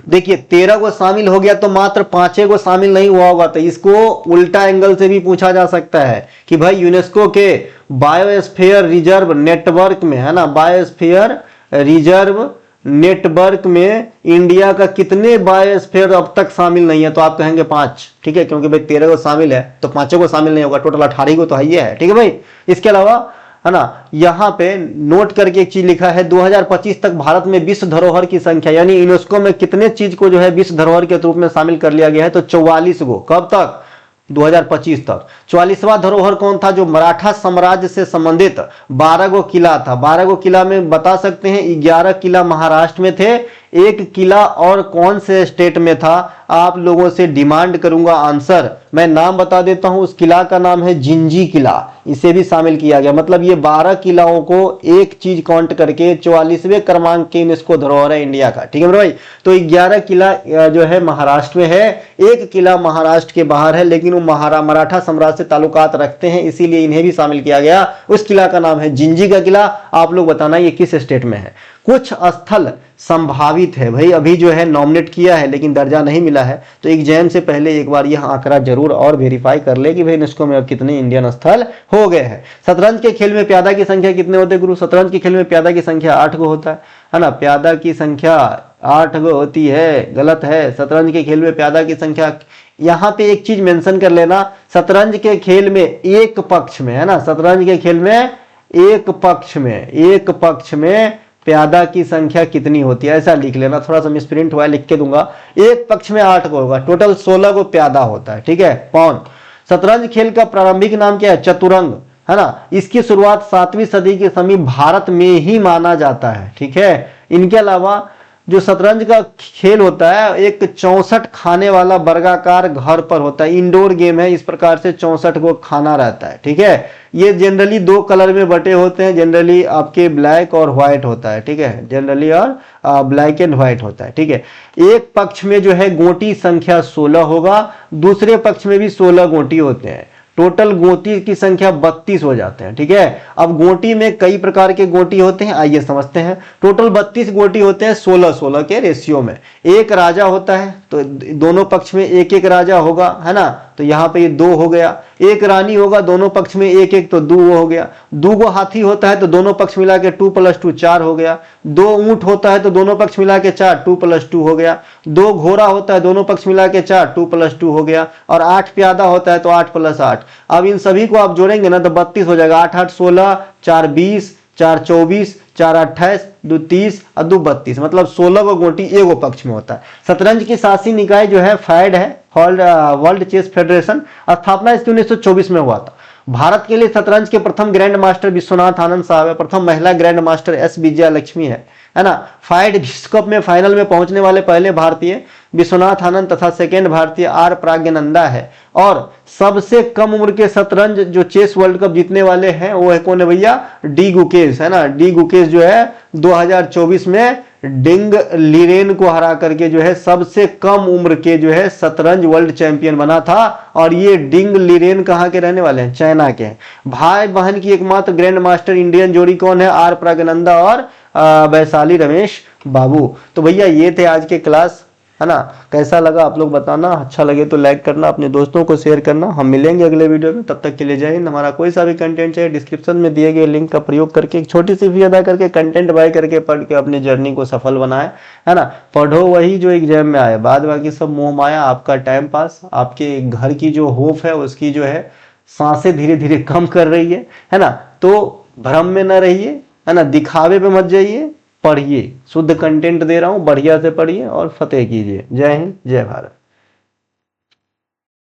देखिए 13 को शामिल हो गया तो मात्र 5 को शामिल नहीं हुआ होगा, तो इसको उल्टा एंगल से भी पूछा जा सकता है कि भाई यूनेस्को के बायोस्फीयर रिजर्व नेटवर्क में, है ना, बायोस्फीयर रिजर्व नेटवर्क में इंडिया का कितने बायोस्फीयर अब तक शामिल नहीं है, तो आप कहेंगे 5। ठीक है, क्योंकि भाई 13 को शामिल है तो 5 को शामिल नहीं होगा, टोटल 18 को तो है ही है। ठीक है भाई, इसके अलावा है ना, यहाँ पे नोट करके एक चीज लिखा है, 2025 तक भारत में विश्व धरोहर की संख्या, यानी यूनेस्को में कितने चीज को जो है विश्व धरोहर के रूप में शामिल कर लिया गया है, तो 44 को। कब तक, 2025 तक। 44वां धरोहर कौन था? जो मराठा साम्राज्य से संबंधित 12 गो किला था। 12 गो किला में बता सकते हैं 11 किला महाराष्ट्र में थे, एक किला और कौन से स्टेट में था? आप लोगों से डिमांड करूंगा आंसर। मैं नाम बता देता हूं, उस किला का नाम है जिंजी किला, इसे भी शामिल किया गया। मतलब ये 12 किलाओं को एक चीज काउंट करके 44वें क्रमांक के यूनेस्को धरोहर है इंडिया का। ठीक है भाई, तो 11 किला जो है महाराष्ट्र में है, एक किला महाराष्ट्र के बाहर है, लेकिन वो मराठा साम्राज्य से ताल्लुकात रखते हैं, इसीलिए इन्हें भी शामिल किया गया। उस किला का नाम है जिंजी का किला। आप लोग बताना ये किस स्टेट में है। कुछ स्थल संभावित है भाई, अभी जो है नॉमिनेट किया है लेकिन दर्जा नहीं मिला है, तो एग्जाम से पहले एक बार यह आंकड़ा जरूर और वेरीफाई कर ले कि भाई यूनेस्को में अब कितने इंडियन स्थल हो गए हैं। शतरंज के खेल में प्यादा की संख्या कितने होते हैं गुरु? शतरंज के खेल में प्यादा की संख्या 8 गो होता है ना। प्यादा की संख्या 8 गो होती है, गलत है। शतरंज के खेल में प्यादा की संख्या, यहां पे एक चीज मेंशन कर लेना, शतरंज के खेल में एक पक्ष में, है ना, शतरंज के खेल में एक पक्ष में प्यादा की संख्या कितनी होती है, ऐसा लिख लेना। थोड़ा सा मिसप्रिंट हुआ है, लिख के दूंगा। एक पक्ष में 8 को होगा, टोटल 16 को प्यादा होता है। ठीक है, पौन। शतरंज खेल का प्रारंभिक नाम क्या है? चतुरंग, है ना। इसकी शुरुआत 7वीं सदी के समीप भारत में ही माना जाता है। ठीक है, इनके अलावा जो शतरंज का खेल होता है एक 64 खाने वाला वर्गाकार घर पर होता है, इंडोर गेम है। इस प्रकार से 64 को खाना रहता है। ठीक है, ये जनरली 2 कलर में बटे होते हैं, जनरली आपके ब्लैक और व्हाइट होता है। ठीक है, जनरली और ब्लैक एंड व्हाइट होता है। ठीक है, एक पक्ष में जो है गोटी संख्या 16 होगा, दूसरे पक्ष में भी 16 गोटी होते हैं, टोटल गोटी की संख्या 32 हो जाते हैं। ठीक है, अब गोटी में कई प्रकार के गोटी होते हैं, आइए समझते हैं। टोटल 32 गोटी होते हैं 16-16 के रेशियो में। एक राजा होता है तो दोनों पक्ष में एक एक राजा होगा, है ना, तो यहाँ पे ये 2 हो गया। एक रानी होगा, दोनों पक्ष में एक एक, तो 2 हो गया। 2 हाथी होता है तो दोनों पक्ष मिला के 2 + 2 4 हो गया। 2 ऊंट होता है तो दोनों पक्ष मिला के 4, 2 + 2 हो गया। 2 घोड़ा होता है, दोनों पक्ष मिला के 4, 2 + 2 हो गया। और 8 प्यादा होता है तो 8 + 8। अब इन सभी को आप जोड़ेंगे ना तो 32 हो जाएगा। 8 8 16, 4 20, 4 24, 4 28, 2 30 और 2 32, मतलब 16 को गोटी एगो पक्ष में होता है। शतरंज की शासी निकाय जो है फैड है, वर्ल्ड चेस फेडरेशन। स्थापना इसकी 1924 में हुआ था। भारत के लिए शतरंज के प्रथम ग्रैंड मास्टर विश्वनाथ आनंद साहब है, प्रथम महिला grand master S Vijaya Lakshmi है ना। फाइड विश्व कप में फाइनल में पहुंचने वाले पहले भारतीय विश्वनाथ आनंद तथा सेकेंड भारतीय आर प्रज्ञानंदा है। और सबसे कम उम्र के शतरंज जो चेस वर्ल्ड कप जीतने वाले हैं वो है कौन है भैया? डी गुकेश, है ना। डी गुकेश जो है 2024 में डिंग लीरेन को हरा करके जो है सबसे कम उम्र के जो है शतरंज वर्ल्ड चैंपियन बना था। और ये डिंग लीरेन कहाँ के रहने वाले हैं? चाइना के हैं। भाई बहन की एकमात्र ग्रैंड मास्टर इंडियन जोड़ी कौन है? आर प्रज्ञानंदा और वैशाली रमेश बाबू। तो भैया ये थे आज के क्लास, है ना। कैसा लगा आप लोग बताना, अच्छा लगे तो लाइक करना, अपने दोस्तों को शेयर करना। हम मिलेंगे अगले वीडियो में, तब तक के लिए जय हिंद। हमारा कोई सा भी कंटेंट चाहिए डिस्क्रिप्शन में दिए गए लिंक का प्रयोग करके एक छोटी सी फी अदा करके कंटेंट बाय करके पढ़ के अपनी जर्नी को सफल बनाए, है ना। पढ़ो वही जो एग्जाम में आए, बाद बाकी सब मोह माया, आपका टाइम पास, आपके घर की जो होप है उसकी जो है सांसें धीरे धीरे कम कर रही है ना। तो भ्रम में न रहिए, है ना, दिखावे पे मत जाइए, पढ़िए। शुद्ध कंटेंट दे रहा हूँ, बढ़िया से पढ़िए और फतेह कीजिए। जय हिंद, जय भारत।